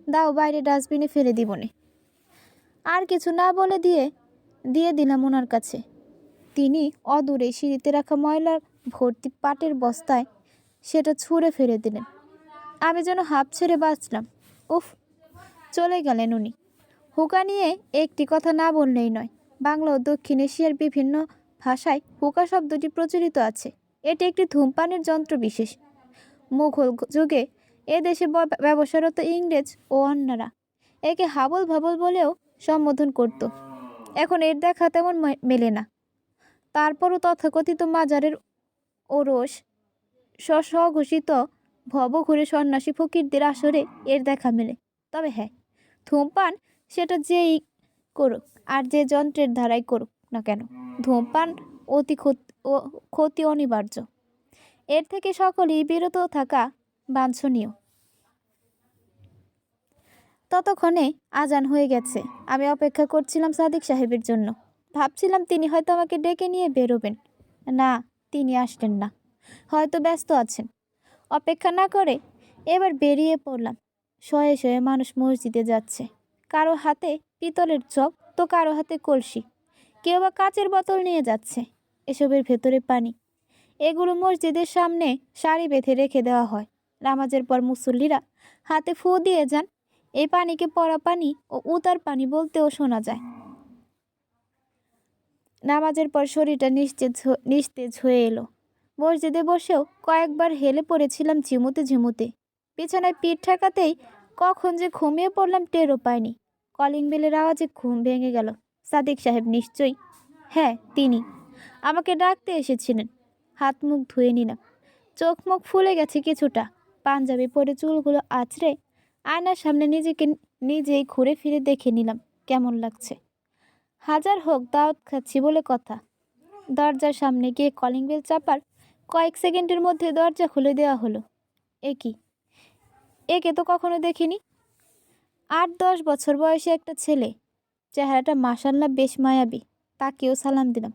দাও বাইরে ডাস্টবিনে ফেলে দিবনে। আর কিছু না বলে দিয়ে দিয়ে দিলাম ওনার কাছে। তিনি অদূরে সিঁড়িতে রাখা ময়লার ভর্তি পাটের বস্তায় সেটা ছুঁড়ে ফেলে দিলেন। আমি যেন হাঁপ ছেড়ে বাঁচলাম। উফ, চলে গেলেন উনি। হুকা নিয়ে একটি কথা না বললেই নয়। বাংলা ও দক্ষিণ এশিয়ার বিভিন্ন ভাষায় হুকা শব্দটি প্রচলিত আছে। এটি একটি ধূমপানের যন্ত্র বিশেষ। মুঘল যুগে এদেশে ব্যবসারত ইংরেজ ও অন্যরা একে হাবল ভাবল বলেও সম্বোধন করত। এখন এর দেখা তেমন মেলে না। তারপরও তথাকথিত মাজারের ওরস স্বঘোষিত ভবঘুরে সন্ন্যাসী ফকিরদের আসরে এর দেখা মেলে। তবে হ্যাঁ, ধূমপান সেটা যেই করুক আর যে যন্ত্রের ধারাই করুক না কেন, ধূমপান অতি ক্ষতি অনিবার্য। এর থেকে সকলেই বিরত থাকা বাঞ্ছনীয়। ততক্ষণে আজান হয়ে গেছে। আমি অপেক্ষা করছিলাম সাদিক সাহেবের জন্য। ভাবছিলাম তিনি হয়তো আমাকে ডেকে নিয়ে বেরোবেন। না, তিনি আসলেন না। হয়তো ব্যস্ত আছেন। অপেক্ষা না করে এবার বেরিয়ে পড়লাম। শয়ে শয়ে মানুষ মসজিদে যাচ্ছে। কারো হাতে পিতলের চপ, তো কারো হাতে কলসি, কেউ বা কাচের বোতল নিয়ে যাচ্ছে। এসবের ভেতরে পানি। এগুলো মসজিদের সামনে সারি বেঁধে রেখে দেওয়া হয়। নামাজের পর মুসল্লিরা হাতে ফু দিয়ে যান। এই পানিকে পড়া পানি ও উতার পানি বলতেও শোনা যায়। নামাজের পর শরীরটা নিস্তেজ হয়ে এলো। মসজিদে বসেও কয়েকবার হেলে পড়েছিলাম ঝিমুতে ঝিমুতে। বিছানায় পিঠ ঠেকাতেই কখন যে ঘুমিয়ে পড়লাম টেরও পাইনি। কলিং বেলের আওয়াজে ঘুম ভেঙে গেল। সাদিক সাহেব নিশ্চয়ই। হ্যাঁ, তিনি আমাকে ডাকতে এসেছিলেন। হাত মুখ ধুয়ে নিলাম। চোখ মুখ ফুলে গেছে কিছুটা। পাঞ্জাবি পরে চুলগুলো আঁচড়ে আয়নার সামনে নিজেকে নিজেই ঘুরে ফিরে দেখে নিলাম কেমন লাগছে। হাজার হোক দাওয়াত খাচ্ছি বলে কথা। দরজার সামনে গিয়ে কলিং বেল চাপার কয়েক সেকেন্ডের মধ্যে দরজা খুলে দেওয়া হলো। একে তো কখনো দেখিনি। 8-10 বছর বয়সী একটা ছেলে। চেহারাটা মাশাআল্লাহ বেশ মায়াবী। তাকেও সালাম দিলাম।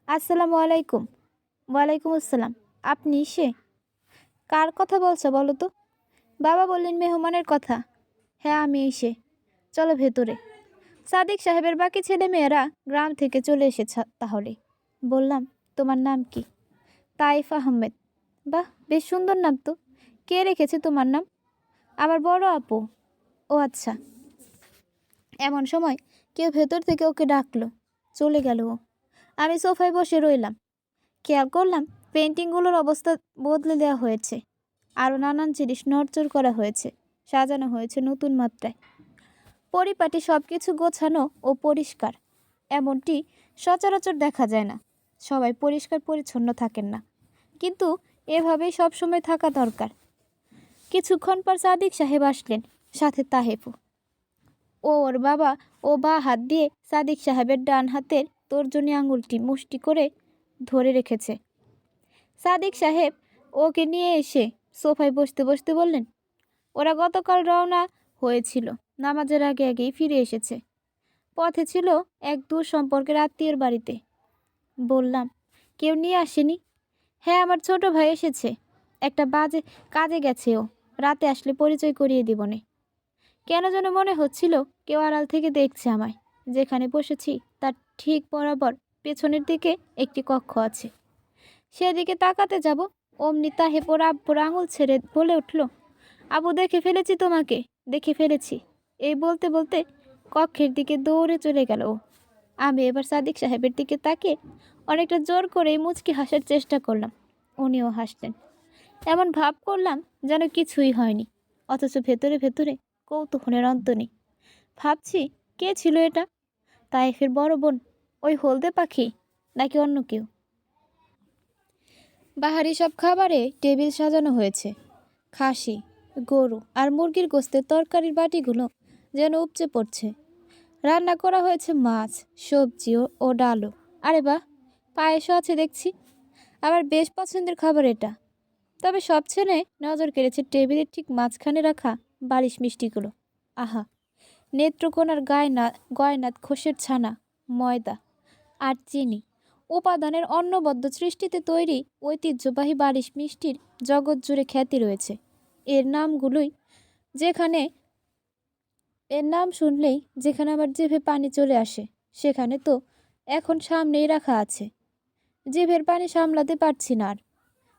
আসসালামু আলাইকুম। ওয়ালাইকুম আসসালাম। আপনি সে? কার কথা বলছো বলো তো? বাবা বললেন মেহমানের কথা। হ্যাঁ, আমি সে। চলো ভেতরে। সাদিক সাহেবের বাকি ছেলে মেয়েরা গ্রাম থেকে চলে এসেছে তাহলে। বললাম, তোমার নাম কি? তাইফ আহমেদ। বাহ, বেশ সুন্দর নাম তো। কে রেখেছে তোমার নাম? আমার বড় আপু। ও আচ্ছা। এমন সময় কেউ ভেতর থেকে ওকে ডাকলো। চলে গেল ও। আমি সোফায় বসে রইলাম। খেয়াল করলাম পেন্টিংগুলোর অবস্থা বদলে দেওয়া হয়েছে। আরও নানান জিনিস নড়চড় করা হয়েছে, সাজানো হয়েছে নতুন মাত্রায়। পরিপাটি সব কিছু গোছানো ও পরিষ্কার, এমনটি সচরাচর দেখা যায় না। সবাই পরিষ্কার পরিচ্ছন্ন থাকেন না, কিন্তু এভাবেই সবসময় থাকা দরকার। কিছুক্ষণ পর সাদিক সাহেব আসলেন, সাথে তাহেফও। ওর বাবা ও বা হাত দিয়ে সাদিক সাহেবের ডান হাতের তর্জনী আঙুলটি মুষ্টি করে ধরে রেখেছে। সাদিক সাহেব ওকে নিয়ে এসে সোফায় বসতে বসতে বললেন, ওরা গতকাল রওনা হয়েছিল, নামাজের আগে আগেই ফিরে এসেছে। পথে ছিল এক দূর সম্পর্কের আত্মীয়ের বাড়িতে। বললাম, কেউ নিয়ে আসেনি? হ্যাঁ, আমার ছোট ভাই এসেছে। একটা বাজে কাজে গেছে ও। রাতে আসলে পরিচয় করিয়ে দিবনে। কেন যেন মনে হচ্ছিল কেউ আড়াল থেকে দেখছে আমায়। যেখানে বসেছি তার ঠিক বরাবর পেছনের দিকে একটি কক্ষ আছে। সেদিকে তাকাতে যাব, অমনি তাহেব ওর আব্বুর আঙুল ছেড়ে বলে উঠল, আবু, দেখে ফেলেছি তোমাকে, দেখে ফেলেছি। এই বলতে বলতে কক্ষের দিকে দৌড়ে চলে গেল ও। আমি এবার সাদিক সাহেবের দিকে তাকিয়ে অনেকটা জোর করে মুচকি হাসার চেষ্টা করলাম। উনিও হাসলেন। এমন ভাব করলাম যেন কিছুই হয়নি, অথচ ভেতরে ভেতরে কৌতূহলের অন্ত নেই। ভাবছি, কে ছিল এটা? তাইফের বড় বোন, ওই হলদে পাখি, নাকি অন্য কেউ? বাহারি সব খাবারে টেবিল সাজানো হয়েছে। খাসি, গরু আর মুরগির গোস্তের তরকারির বাটিগুলো যেন উপচে পড়ছে। রান্না করা হয়েছে মাছ, সবজি ও ডালও। আরে বাহ, পায়েসও আছে দেখছি। আমার বেশ পছন্দের খাবার এটা। তবে সব ছেড়ে নজর কেড়েছে টেবিলের ঠিক মাঝখানে রাখা বালিশ মিষ্টিগুলো। আহা, নেত্রকোনার গয়নাত খোসের ছানা, ময়দা আর চিনি উপাদানের অনবদ্য সৃষ্টিতে তৈরি ঐতিহ্যবাহী বালিশ মিষ্টির জগৎ জুড়ে খ্যাতি রয়েছে। এর নামগুলোই যেখানে এর নাম শুনলেই যেখানে আমার জিভে পানি চলে আসে, সেখানে তো এখন সামনেই রাখা আছে। জিভের পানি সামলাতে পারছি না আর।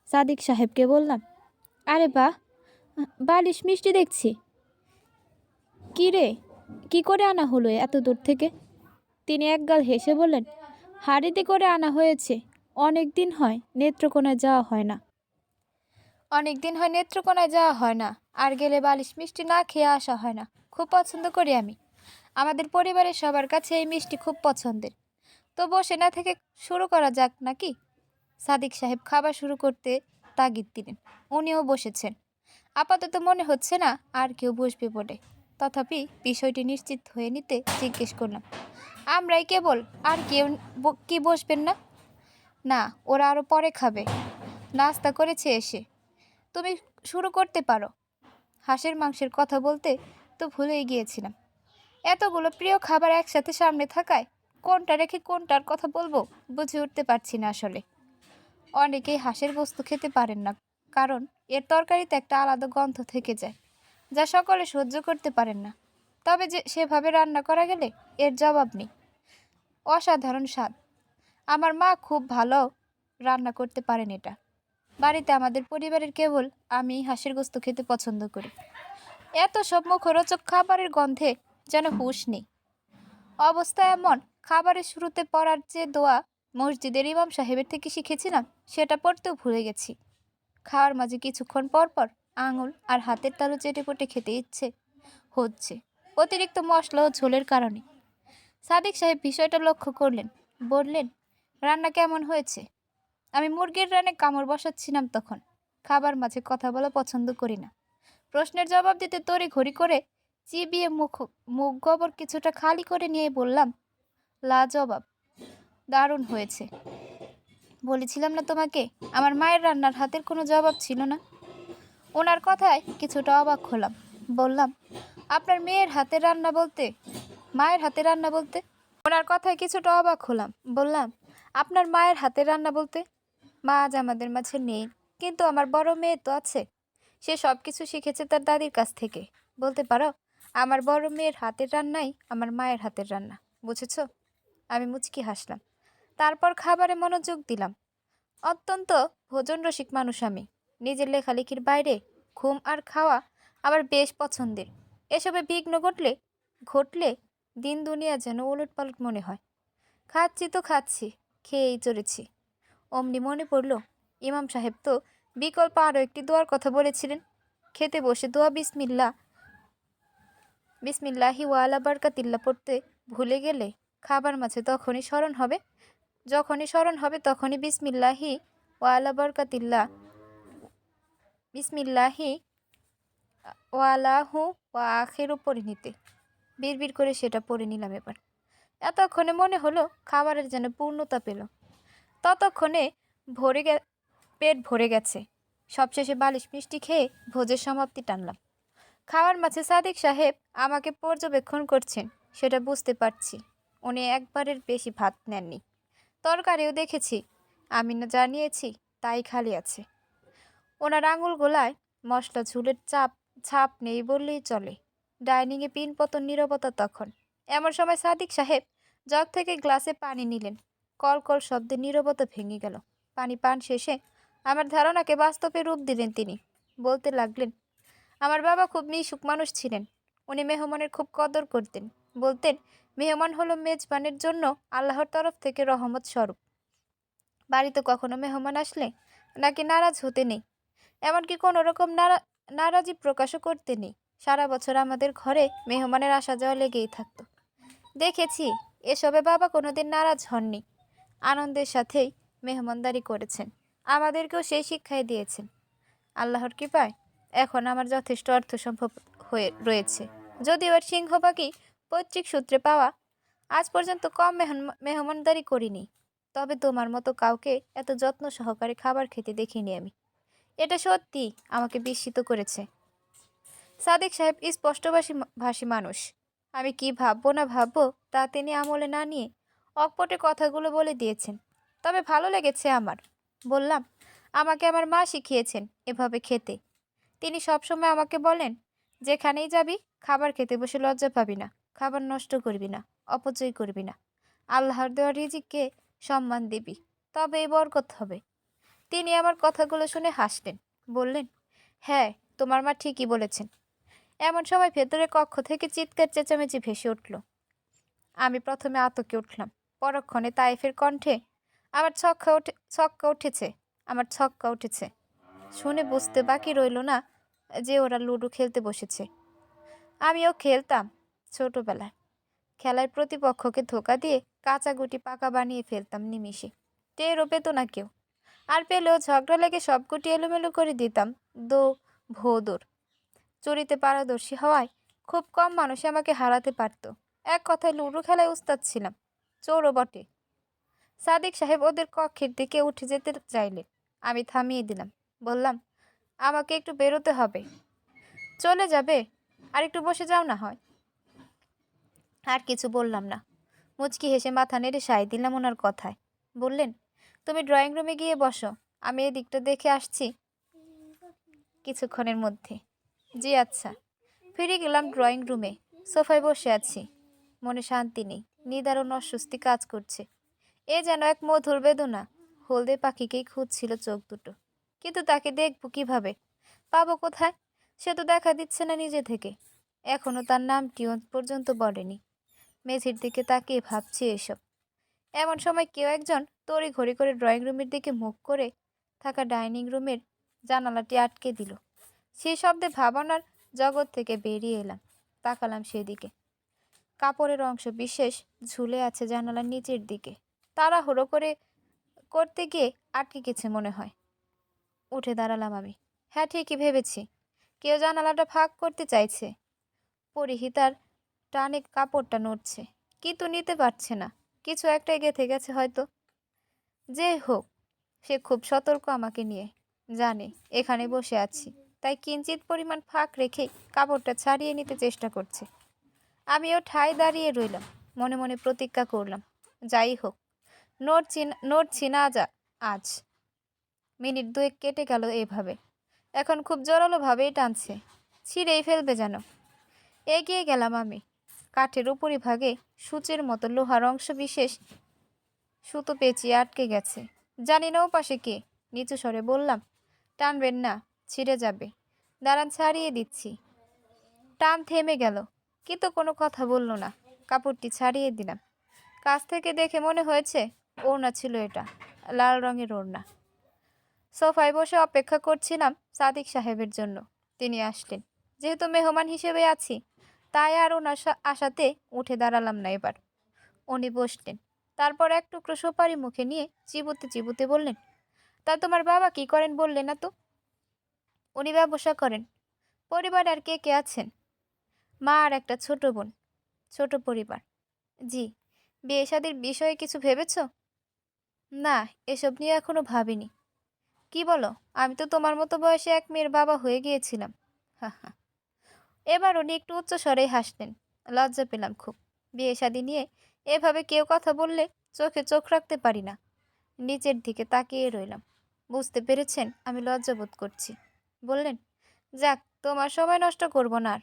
সাদিক সাহেবকে বললাম, আরে বাহ, বালিশ মিষ্টি দেখছি। কি রে, কি করে আনা হলো এত দূর থেকে? তিনি একগাল হেসে বললেন, হাড়িতে করে আনা হয়েছে। অনেক দিন হয় নেত্রকোনায় যাওয়া হয় না। আর গেলে বালিশ মিষ্টি না খেয়ে আসা হয় না। খুব পছন্দ করি আমি। আমাদের পরিবারের সবার কাছে এই মিষ্টি খুব পছন্দের। তো বসে না থেকে শুরু করা যাক নাকি? সাদিক সাহেব খাবার শুরু করতে তাগিদ দিলেন। উনিও বসেছেন। আপাতত মনে হচ্ছে না আর কেউ বসবে বলে। তথাপি বিষয়টি নিশ্চিত হয়ে নিতে জিজ্ঞেস করলাম, আমরাই কেবল? আর কেউ কি বসবেন না? না, ওরা আরও পরে খাবে। নাস্তা করেছে এসে। তুমি শুরু করতে পারো। হাঁসের মাংসের কথা বলতে তো ভুলেই গিয়েছিলাম। এতগুলো প্রিয় খাবার একসাথে সামনে থাকায় কোনটা রেখে কোনটার কথা বলবো বুঝে উঠতে পারছি না আসলে। অনেকেই হাঁসের গোস্ত খেতে পারেন না, কারণ এর তরকারিতে একটা আলাদা গন্ধ থেকে যায়, যা সকলে সহ্য করতে পারেন না। তবে যে সেভাবে রান্না করা গেলে এর জবাব নেই। অসাধারণ স্বাদ। আমার মা খুব ভালো রান্না করতে পারেন এটা। বাড়িতে আমাদের পরিবারের কেবল আমি হাঁসের গোস্ত খেতে পছন্দ করি। এত সব মুখরোচক খাবারের গন্ধে যেন হুঁশ নেই। অবস্থা এমন, খাবারের শুরুতে পড়ার যে দোয়া মসজিদের ইমাম সাহেবের থেকে শিখেছিলাম, সেটা পড়তেও ভুলে গেছি। খাওয়ার মাঝে কিছুক্ষণ পর পর আঙুল আর হাতের তালু চেটে পুটে খেতে ইচ্ছে হচ্ছে, অতিরিক্ত মশলা ও ঝোলের কারণে। সাদিক সাহেব বিষয়টা লক্ষ্য করলেন, বললেন, রান্না কেমন হয়েছে? আমি মুরগির রানে কামড় বসাচ্ছিলাম তখন। খাবার মাঝে কথা বলা পছন্দ করি না। প্রশ্নের জবাব দিতে তড়িঘড়ি করে চিবিয়ে মুখ গোবর কিছুটা খালি করে নিয়ে বললাম, লাজবাব, দারুণ হয়েছে। বলেছিলাম না তোমাকে, আমার মায়ের রান্নার হাতের কোনো জবাব ছিল না। ওনার কথায় কিছুটা অবাক হলাম। বললাম, আপনার মায়ের হাতের রান্না বলতে? ওনার কথায় কিছুটা অবাক হলাম। বললাম, আপনার মায়ের হাতের রান্না বলতে? মা আজ আমাদের মাঝে নেই, কিন্তু আমার বড় মেয়ে তো আছে। সে সব কিছু শিখেছে তার দাদির কাছ থেকে। বলতে পারো, আমার বড় মেয়ের হাতের রান্নাই আমার মায়ের হাতের রান্না। বুঝেছ? আমি মুচকি হাসলাম। তারপর খাবারে মনোযোগ দিলাম। অত্যন্ত ভোজন রসিক মানুষ আমি। নিজের লেখালেখির বাইরে ঘুম আর খাওয়া আমার বেশ পছন্দের। এসবে বিঘ্ন ঘটলে দিন দুনিয়া যেন ওলটপালট মনে হয়। খাচ্ছি তো খাচ্ছি, খেয়েই চলেছি। অমনি মনে পড়ল, ইমাম সাহেব তো বিকল্প আরও একটি দোয়ার কথা বলেছিলেন। খেতে বসে দোয়া বিসমিল্লাহি ওয়ালা বারকাতিল্লা পড়তে ভুলে গেলে খাবার মাঝে যখনই স্মরণ হবে তখনই বিসমিল্লাহি ওয়ালা বারকাতিল্লা, বিসমিল্লাহি ওয়ালাহু ওয়া আখিরু পড়ে নিতে। বিড়বিড় করে সেটা পড়ে নিলাম এবার। এতক্ষণে মনে হলো খাবারের যেন পূর্ণতা পেল। ততক্ষণে পেট ভরে গেছে। সবশেষে বালিশ মিষ্টি খেয়ে ভোজের সমাপ্তি টানলাম। খাওয়ার মাঝে সাদিক সাহেব আমাকে পর্যবেক্ষণ করছেন, সেটা বুঝতে পারছি। উনি একবারের বেশি ভাত নেননি। তরকারিও দেখেছি, আমি না জানিয়েছি তাই খালি আছে। ওনার আঙুল গোলায় মশলা ঝুলের ছাপ নেই বললেই চলে। ডাইনিংয়ে পিনপতন নীরবতা তখন। এমন সময় সাদিক সাহেব জগ থেকে গ্লাসে পানি নিলেন। কলকল শব্দে নীরবতা ভেঙে গেল। পানি পান শেষে আমার ধারণাকে বাস্তবে রূপ দিলেন তিনি। বলতে লাগলেন, আমার বাবা খুব মিশুক মানুষ ছিলেন। উনি মেহমানের খুব কদর করতেন। বলতেন, মেহমান হলো মেজবানের জন্য আল্লাহর তরফ থেকে রহমত স্বরূপ। বাড়িতে কখনো মেহমান আসলে নাকি নারাজ হতে নেই, এমনকি কোনো রকম নারাজি প্রকাশও করতে নেই। সারা বছর আমাদের ঘরে মেহমানের আসা যাওয়া লেগেই থাকতো। দেখেছি এসবে বাবা কোনোদিন নারাজ হননি। আনন্দের সাথেই মেহমানদারি করেছেন। আমাদেরকেও সেই শিক্ষাই দিয়েছেন। আল্লাহর কৃপায় এখন আমার যথেষ্ট অর্থ সম্ভব হয়ে রয়েছে। যদিও এর সিংহভাগই পৈতৃক সূত্রে পাওয়া। আজ পর্যন্ত কম মেহমানদারি করিনি। তবে তোমার মতো কাউকে এত যত্ন সহকারে খাবার খেতে দেখিনি আমি। এটা সত্যি আমাকে বিস্মিত করেছে। সাদিক সাহেব স্পষ্টভাষী মানুষ। আমি কি ভাববো না ভাববো তা তিনি আমলে না নিয়ে অকপটে কথাগুলো বলে দিয়েছেন। তবে ভালো লেগেছে আমার। বললাম, আমাকে আমার মা শিখিয়েছেন এভাবে খেতে। তিনি সবসময় আমাকে বলেন, যেখানেই যাবি খাবার খেতে বসে লজ্জা পাবি না, খাবার নষ্ট করবি না, অপচয় করবি না। আল্লাহর দেওয়া রিজিককে সম্মান দিবি, তবেই বরকত হবে। তিনি আমার কথাগুলো শুনে হাসলেন। বললেন, হ্যাঁ, তোমার মা ঠিকই বলেছেন। এমন সময় ভেতরে কক্ষ থেকে চিৎকার চেঁচামেচি ভেসে উঠল। আমি প্রথমে আতকে উঠলাম, পরক্ষণে তাইফের কণ্ঠে, ছক্কা উঠেছে, আমার ছক্কা উঠেছে। শুনে বুঝতে বাকি রইল না যে ওরা লুডো খেলতে বসেছে। আমিও খেলতাম ছোটবেলায়। খেলায় প্রতিপক্ষকে ধোকা দিয়ে কাঁচা গুটি পাকা বানিয়ে ফেলতাম নিমিষে, টেরও পেত না কেউ। আর পেলেও ঝগড়া লেগে সব গুটি এলোমেলো করে দিতাম দো ভোদর। চুরিতে পারদর্শী হওয়ায় খুব কম মানুষ আমাকে হারাতে পারত। এক কথায় লুডো খেলায় উস্তাদ ছিলাম, চোরও বটে। সাদিক সাহেব ওদের কক্ষের দিকে উঠে যেতে চাইলেন। আমি থামিয়ে দিলাম। বললাম, আমাকে একটু বেরোতে হবে। চলে যাবে? আর একটু বসে যাও না হয়। আর কিছু বললাম না। মুচকি হেসে মাথা নেড়ে সায় দিলাম ওনার কথায়। বললেন, তুমি ড্রয়িং রুমে গিয়ে বসো, আমি এদিকটা দেখে আসছি কিছুক্ষণের মধ্যে। জি আচ্ছা। ফিরে গেলাম ড্রয়িং রুমে। সোফায় বসে আছি। মনে শান্তি নেই, নিদারুণ অস্বস্তি কাজ করছে। এ যেন এক মধুর বেদনা। হলদে পাখিকেই খুঁজছিল চোখ দুটো, কিন্তু তাকে দেখব কিভাবে, পাবো কোথায়? সে তো দেখা দিচ্ছে না নিজে থেকে। এখনো তার নামটিও পর্যন্ত বলেনি। মেঝের দিকে তাকিয়ে ভাবছি এসব। এমন সময় কেউ একজন তড়িঘড়ি করে ড্রয়িং রুমের দিকে মুখ করে থাকা ডাইনিং রুমের জানালাটি আটকে দিল। সেই শব্দে ভাবনার জগৎ থেকে বেরিয়ে এলাম। তাকালাম সেদিকে। কাপড়ের অংশ বিশেষ ঝুলে আছে জানালার নিচের দিকে। তাড়াহুড়ো করতে গিয়ে আটকে গেছে মনে হয়। উঠে দাঁড়ালাম আমি। হ্যাঁ, ঠিকই ভেবেছি। কেউ জানালাটা ফাঁক করতে চাইছে। পরিহিতার টানে কাপড়টা নড়ছে, কিন্তু নিতে পারছে না। কিছু একটা গেঁথে গেছে হয়তো। যে হোক, সে খুব সতর্ক আমাকে নিয়ে। জানে এখানে বসে আছি, তাই কিঞ্চিত পরিমাণ ফাঁক রেখেই কাপড়টা ছাড়িয়ে নিতে চেষ্টা করছে। আমিও ঠায় দাঁড়িয়ে রইলাম। মনে মনে প্রতিজ্ঞা করলাম, যাই হোক, নড়ছি না আজ। মিনিট দুয়েক কেটে গেল এভাবে। এখন খুব জোরালোভাবেই টানছে, ছিঁড়েই ফেলবে যেন। এগিয়ে গেলাম আমি। কাঠের উপরিভাগে সূচের মতো লোহার অংশ বিশেষ সুতো পেঁচিয়ে আটকে গেছে। জানি না ও পাশে কে। নিচু স্বরে বললাম, টানবেন না, ছিঁড়ে যাবে। দাঁড়ান, ছাড়িয়ে দিচ্ছি। টান থেমে গেল, কিন্তু কোনো কথা বলল না। কাপড়টি ছাড়িয়ে দিলাম। কাছ থেকে দেখে মনে হয়েছে ওড়না ছিল এটা, লাল রঙের ওড়না। সোফায় বসে অপেক্ষা করছিলাম সাদিক সাহেবের জন্য। তিনি আসলেন। যেহেতু মেহমান হিসেবে আছি, তাই আর ওনার আশাতে উঠে দাঁড়ালাম না এবার। উনি বসলেন। তারপর এক টুকরো সুপারি মুখে নিয়ে চিবুতে চিবুতে বললেন, তা তোমার বাবা কি করেন বললে না তো? উনি ব্যবসা করেন। পরিবার আর কে কে আছেন? মা আর একটা ছোট বোন। ছোট পরিবার। জি। বিয়ে শাদীর বিষয়ে কিছু ভেবেছ? না, এসব নিয়ে এখনো ভাবিনি। কি বলো? আমি তো তোমার মতো বয়সে এক মেয়ের বাবা হয়ে গিয়েছিলাম। হা হা। এবার উনি একটু উচ্চ স্বরেই হাসলেন। লজ্জা পেলাম খুব। বিয়ে শাদী নিয়ে এভাবে কেউ কথা বললে চোখে চোখ রাখতে পারি না। নিচের দিকে তাকিয়ে রইলাম। বুঝতে পেরেছেন আমি লজ্জা বোধ করছি। বললেন, যাক, তোমার সময় নষ্ট করব না আর।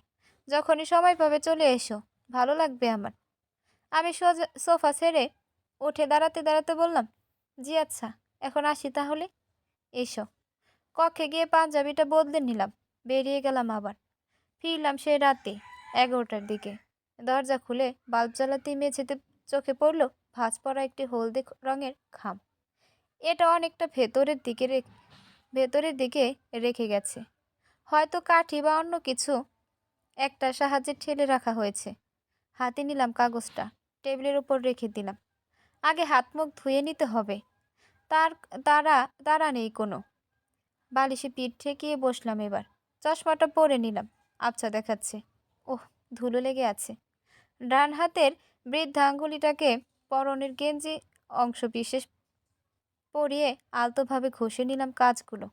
যখনই সময় পাবে চলে এসো, ভালো লাগবে আমার। আমি সোজা সোফা ছেড়ে উঠে দাঁড়াতে দাঁড়াতে বললাম, জি আচ্ছা, এখন আসি তাহলে। এসো। কক্ষে গিয়ে পাঞ্জাবিটা বদলে নিলাম। বেরিয়ে গেলাম আবার। ফিরলাম সে রাতে 11টার দিকে। দরজা খুলে বাল্ব জ্বালাতেই মেঝেতে চোখে পড়ল ভাঁজ পড়া একটি হলদে রঙের খাম। এটা অনেকটা ভেতরের দিকে রেখে গেছে। হয়তো কাঠি বা অন্য কিছু একটা সাহায্যে ঠেলে রাখা হয়েছে। হাতে নিলাম কাগজটা, টেবিলের উপর রেখে দিলাম। আগে হাত মুখ ধুয়ে নিতে হবে। তার তারা তারা নেই কোনো। বালিশে পিঠ ঠেকিয়ে বসলাম এবার। চশমাটা পরে নিলাম। আচ্ছা দেখাচ্ছে। ওহ, ধুলো লেগে আছে। ডান হাতের বৃদ্ধা আঙ্গুলিটাকে পরনের গেঞ্জি অংশ বিশেষ পরিয়ে আলতোভাবে ঘষে নিলাম কাজগুলো।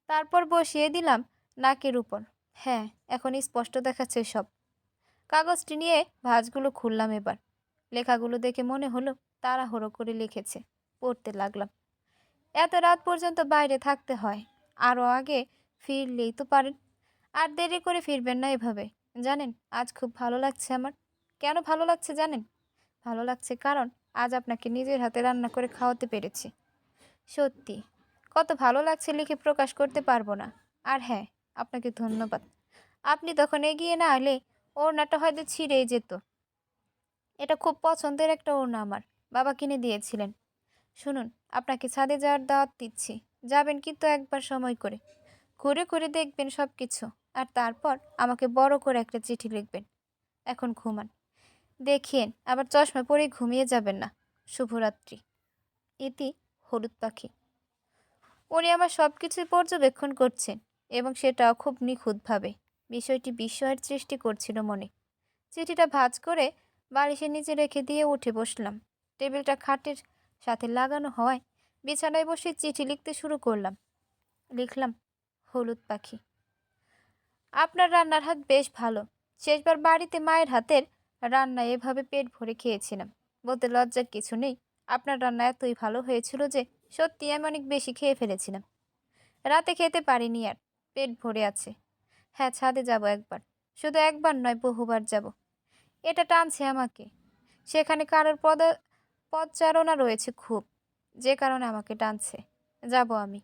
তারপর বসিয়ে দিলাম নাকের উপর। হ্যাঁ, এখন স্পষ্ট দেখাচ্ছে সব। কাগজটি নিয়ে ভাঁজগুলো খুললাম এবার। লেখাগুলো দেখে মনে হলো তাড়াহুড়ো করে লিখেছে। পড়তে লাগলাম। এত রাত পর্যন্ত বাইরে থাকতে হয়, আরও আগে ফিরলেই তো পারেন। আর দেরি করে ফিরবেন না এভাবে। জানেন আজ খুব ভালো লাগছে আমার। কেন ভালো লাগছে জানেন? ভালো লাগছে কারণ আজ আপনাকে নিজের হাতে রান্না করে খাওয়াতে পেরেছি। সত্যি কত ভালো লাগছে লিখে প্রকাশ করতে পারবো না। আর হ্যাঁ, আপনাকে ধন্যবাদ। আপনি তখন এগিয়ে না এলে ওড়নাটা হয়তো ছিঁড়েই যেত। এটা খুব পছন্দের একটা ওড়না আমার, বাবা কিনে দিয়েছিলেন। শুনুন, আপনাকে ছাদে যাওয়ার দাওয়াত দিচ্ছি। যাবেন কিন্তু একবার সময় করে, ঘুরে ঘুরে দেখবেন সব কিছু। আর তারপর আমাকে বড় করে একটা চিঠি লিখবেন। এখন ঘুমান। দেখিয়েন আবার চশমা পরে ঘুমিয়ে যাবেন না। শুভরাত্রি। ইতি হলুদ পাখি। উনি আমার সব কিছুই পর্যবেক্ষণ করছেন এবং সেটাও খুব নিখুঁতভাবে। বিষয়টি বিস্ময়ের সৃষ্টি করছিল মনে। চিঠিটা ভাঁজ করে বালিশের নিচে রেখে দিয়ে উঠে বসলাম। টেবিলটা খাটের সাথে লাগানো হওয়ায় বিছানায় বসে চিঠি লিখতে শুরু করলাম। লিখলাম, হলুদ পাখি। আপনার রান্নার হাত বেশ ভালো। শেষবার বাড়িতে মায়ের হাতের রান্না এভাবে পেট ভরে খেয়েছিলাম। বলতে লজ্জার কিছু নেই, আপনার রান্না এতই ভালো হয়েছিল যে সত্যি আমি অনেক বেশি খেয়ে ফেলেছিলাম। রাতে খেতে পারিনি আর, পেট ভরে আছে। হ্যাঁ, ছাদে যাব একবার। শুধু একবার নয়, বহুবার যাব। এটা টানছে আমাকে। সেখানে কারোর পদচারণা রয়েছে খুব, যে কারণে আমাকে টানছে। যাব আমি।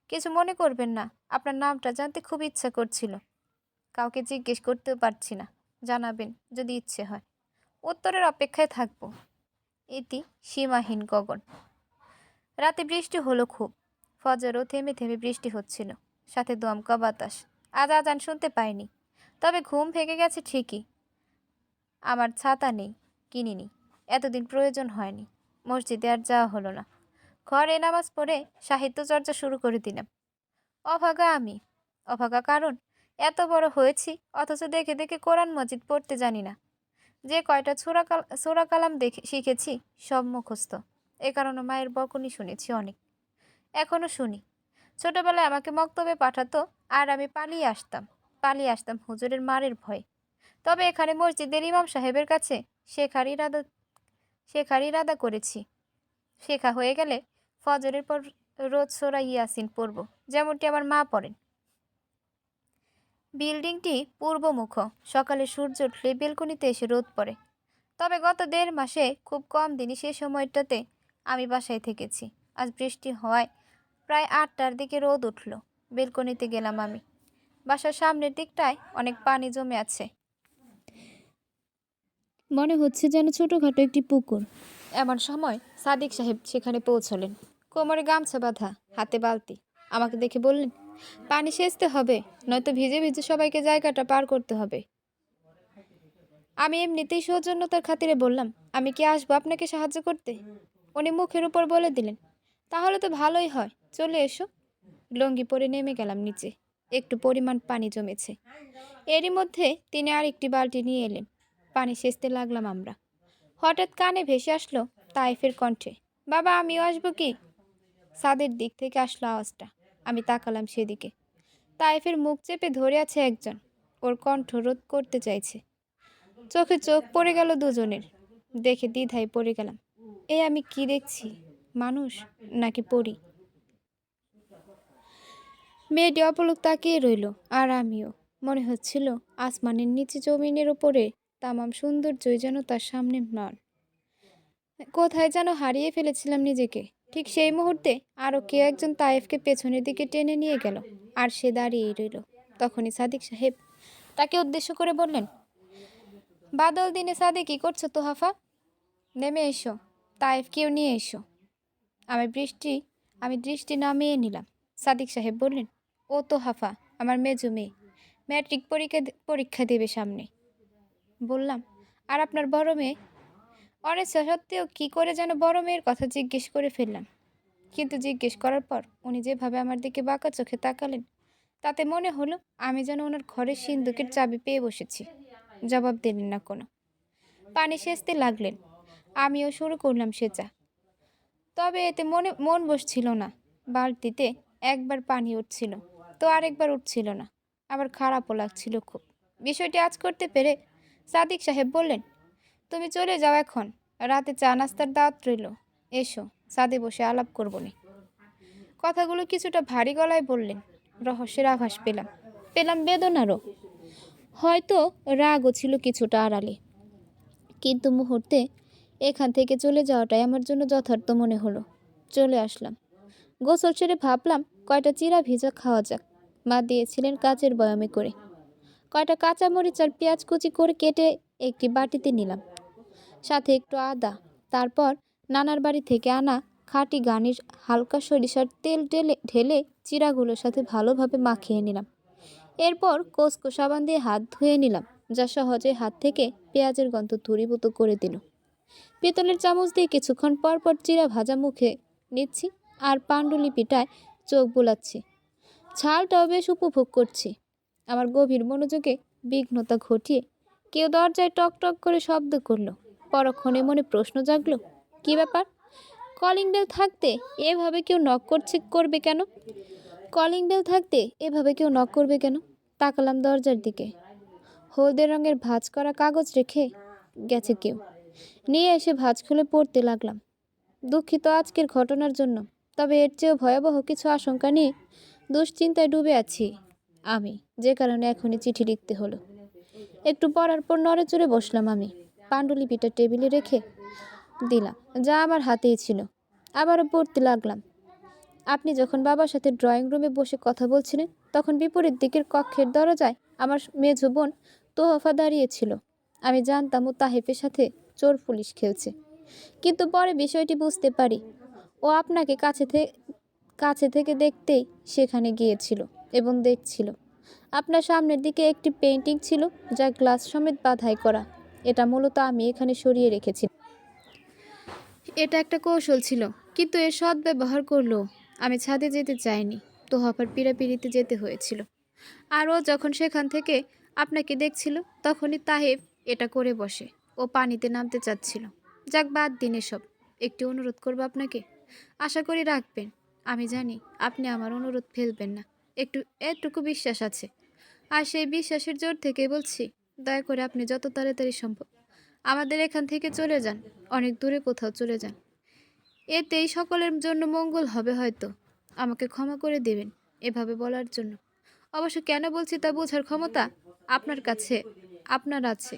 কিছু মনে করবেন না, আপনার নামটা জানতে খুব ইচ্ছা করছিল। কাউকে জিজ্ঞেস করতেও পারছি না। জানাবেন যদি ইচ্ছে হয়। উত্তরের অপেক্ষায় থাকব। ইতি সীমাহীন গগন। রাতে বৃষ্টি হলো খুব। ফজরও থেমে থেমে বৃষ্টি হচ্ছিল, সাথে দমকা বাতাস। আজ আজান শুনতে পাইনি, তবে ঘুম ভেঙে গেছে ঠিকই। আমার ছাতা নেই, কিনিনি। এতদিন প্রয়োজন হয়নি। মসজিদে আর যাওয়া হলো না। ঘরে নামাজ পড়ে সাহিত্য চর্চা শুরু করে দিলাম। অভাগা আমি। অভাগা কারণ এত বড় হয়েছি অথচ দেখে দেখে কোরআন মজিদ পড়তে জানি না। যে কয়টা সূরা কালাম দেখে শিখেছি সব মুখস্থ। এ কারণে মায়ের বকুনি শুনেছি অনেক, এখনো শুনি। ছোটবেলায় আমাকে মক্তবে পাঠাতো আর আমি পালিয়ে আসতাম হুজুরের মারের ভয়ে। তবে এখানে মসজিদের ইমাম সাহেবের কাছে শেখার ইরাদা শেখার ইরাদা করেছি। শেখা হয়ে গেলে ফজরের পর রোজ সূরা ইয়াসিন পড়ব, যেমনটি আমার মা পড়েন। বিল্ডিংটি পূর্বমুখ। সকালে সূর্য উঠলে বেলকনিতে এসে রোদ পড়ে। তবে গত 1.5 মাসে খুব কম দিনই সে সময়টাতে আমি বাসায় থেকেছি। আজ বৃষ্টি হওয়ায় প্রায় 8টার দিকে রোদ উঠল। বেলকনিতে গেলাম আমি। বাসার সামনের দিকটায় অনেক পানি জমে আছে। মনে হচ্ছে যেন ছোটখাটো একটি পুকুর। এমন সময় সাদিক সাহেব সেখানে পৌঁছলেন। কোমরে গামছা বাঁধা, হাতে বালতি। আমাকে দেখে বললেন, পানি সেচতে হবে, নয়তো ভিজে ভিজে সবাইকে জায়গাটা পার করতে হবে। আমি এমনিতেই সৌজন্যতার খাতিরে বললাম, আমি কি আসবো আপনাকে সাহায্য করতে? উনি মুখের উপর বলে দিলেন, তাহলে তো ভালোই হয়, চলে এসো। লুঙ্গি পরে নেমে গেলাম নিচে। একটু পরিমাণ পানি জমেছে। এরই মধ্যে তিনি আরেকটি বালতি নিয়ে এলেন। পানি সেচতে লাগলাম আমরা। হঠাৎ কানে ভেসে আসলো তাইফের কণ্ঠে, বাবা আমিও আসবো কি? ছাদের দিক থেকে আসলো আওয়াজটা। আমি তাকালাম সেদিকে। তাইফের মুখ চেপে ধরে আছে একজন। ওর কণ্ঠ রোধ করতে চাইছে। চোখে চোখ পড়ে গেল দুজনের। দেখে দ্বিধায় পড়ে গেলাম। আমি কি দেখছি, মানুষ নাকি পরী? মেয়েটি অপলক তাকিয়ে রইল, আর আমিও। মনে হচ্ছিল আসমানের নিচে জমিনের ওপরে তামাম সৌন্দর্যই যেন তার সামনে নন। কোথায় যেন হারিয়ে ফেলেছিলাম নিজেকে। ঠিক সেই মুহূর্তে আরও কেউ একজন তায়েফকে পেছনের দিকে টেনে নিয়ে গেল, আর সে দাঁড়িয়েই রইল। তখনই সাদিক সাহেব তাকে উদ্দেশ্য করে বললেন, বাদল দিনে সাদে কি করছো তোহাফা? নেমে এসো, তায়েফকেও নিয়ে এসো। আমি দৃষ্টি নামিয়ে নিলাম। সাদিক সাহেব বললেন, ও তোহাফা আমার মেজো মেয়ে, ম্যাট্রিক পরীক্ষা দেবে সামনে। বললাম, আর আপনার বড় মেয়ে? অনিচ্ছা সত্ত্বেও কী করে যেন বড় মেয়ের কথা জিজ্ঞেস করে ফেললাম। কিন্তু জিজ্ঞেস করার পর উনি যেভাবে আমার দিকে বাঁকা চোখে তাকালেন, তাতে মনে হলো আমি যেন ওনার ঘরের সিন্দুকের চাবি পেয়ে বসেছি। জবাব দিলেন না কোনো। পানি সেচতে লাগলেন। আমিও শুরু করলাম সেচা। তবে এতে মন বসছিল না। বালতিতে একবার পানি উঠছিল, তো আরেকবার উঠছিল না। আবার খারাপও লাগছিল খুব। বিষয়টি আজ করতে পেরে সাদিক সাহেব বললেন, তুমি চলে যাও এখন, রাতে চা নাস্তার দাওয়াত রইল, এসো। ছাদে বসে আলাপ করবো নে। কথাগুলো কিছুটা ভারী গলায় বললেন। রহস্যের আভাস পেলাম, পেলাম বেদনারও। হয়তো রাগও ছিল কিছুটা আড়ালে, কিন্তু মুহূর্তে এখান থেকে চলে যাওয়াটাই আমার জন্য যথার্থ মনে হলো। চলে আসলাম। গোসল সেরে ভাবলাম কয়টা চিরা ভিজা খাওয়া যাক। মা দিয়েছিলেন কাচের বয়ামে করে। কয়টা কাঁচামরিচ আর পেঁয়াজ কুচি করে কেটে একটি বাটিতে নিলাম, সাথে একটু আদা। তারপর নানার বাড়ি থেকে আনা খাঁটি গানির হালকা সরিষার তেল ঢেলে চিরাগুলোর সাথে ভালোভাবে মাখিয়ে নিলাম। এরপর কোসকো সাবান দিয়ে হাত ধুয়ে নিলাম, যা সহজে হাত থেকে পেঁয়াজের গন্ধ দূরীভূত করে দিল। পিতলের চামচ দিয়ে কিছুক্ষণ পর পর চিরা ভাজা মুখে নিচ্ছি আর পাণ্ডুলিপিটায় চোখ বুলাচ্ছি। ঝালটাও বেশ উপভোগ করছি। আমার গভীর মনোযোগে বিঘ্নতা ঘটিয়ে কেউ দরজায় টক টক করে শব্দ করলো। পরক্ষণে মনে প্রশ্ন জাগলো, কি ব্যাপার? কলিং বেল থাকতে এভাবে কেউ নক করবে কেন? তাকালাম দরজার দিকে। হলদে রঙের ভাঁজ করা কাগজ রেখে গেছে কেউ। নিয়ে এসে ভাঁজ খুলে পড়তে লাগলাম। দুঃখিত আজকের ঘটনার জন্য, তবে এর চেয়েও ভয়াবহ কিছু আশঙ্কা নিয়ে দুশ্চিন্তায় ডুবে আছি আমি, যে কারণে এখনই চিঠি লিখতে হলো। একটু পড়ার পর নড়েচড়ে বসলাম আমি। পাণ্ডুলিপিটা টেবিলে রেখে দিলাম, যা আমার হাতেই ছিল। আবারও পড়তে লাগলাম। আপনি যখন বাবার সাথে ড্রয়িং রুমে বসে কথা বলছিলেন, তখন বিপরীত দিকের কক্ষের দরজায় আমার মেঝো বোন তোহফা দাঁড়িয়েছিল। আমি জানতাম ও তাহেফের সাথে চোর পুলিশ খেলছে, কিন্তু পরে বিষয়টি বুঝতে পারি। ও আপনাকে কাছে থেকে দেখতেই সেখানে গিয়েছিল এবং দেখছিল। আপনার সামনের দিকে একটি পেইন্টিং ছিল, যা গ্লাস সমেত বাধাই করা। এটা মূলত আমি এখানে সরিয়ে রেখেছি। এটা একটা কৌশল ছিল, কিন্তু এর সদ্ব্যবহার করলো। আমি ছাদে যেতে চাইনি, তোহফার পিড়াপিড়িতে যেতে হয়েছিল। আর ও যখন সেখান থেকে আপনাকে দেখছিল, তখনই তাহেব এটা করে বসে। ও পানিতে নামতে চাচ্ছিল। যাক, বাদ দিন এসব। একটি অনুরোধ করবো আপনাকে, আশা করি রাখবেন। আমি জানি আপনি আমার অনুরোধ ফেলবেন না, এটুকু বিশ্বাস আছে। আর সেই বিশ্বাসের জোর থেকে বলছি, দয়া করে আপনি যত তাড়াতাড়ি সম্ভব আমাদের এখান থেকে চলে যান, অনেক দূরে কোথাও চলে যান। এতেই সকলের জন্য মঙ্গল হবে হয়তো। আমাকে ক্ষমা করে দেবেন এভাবে বলার জন্য। অবশ্য কেন বলছি তা বোঝার ক্ষমতা আপনার আছে,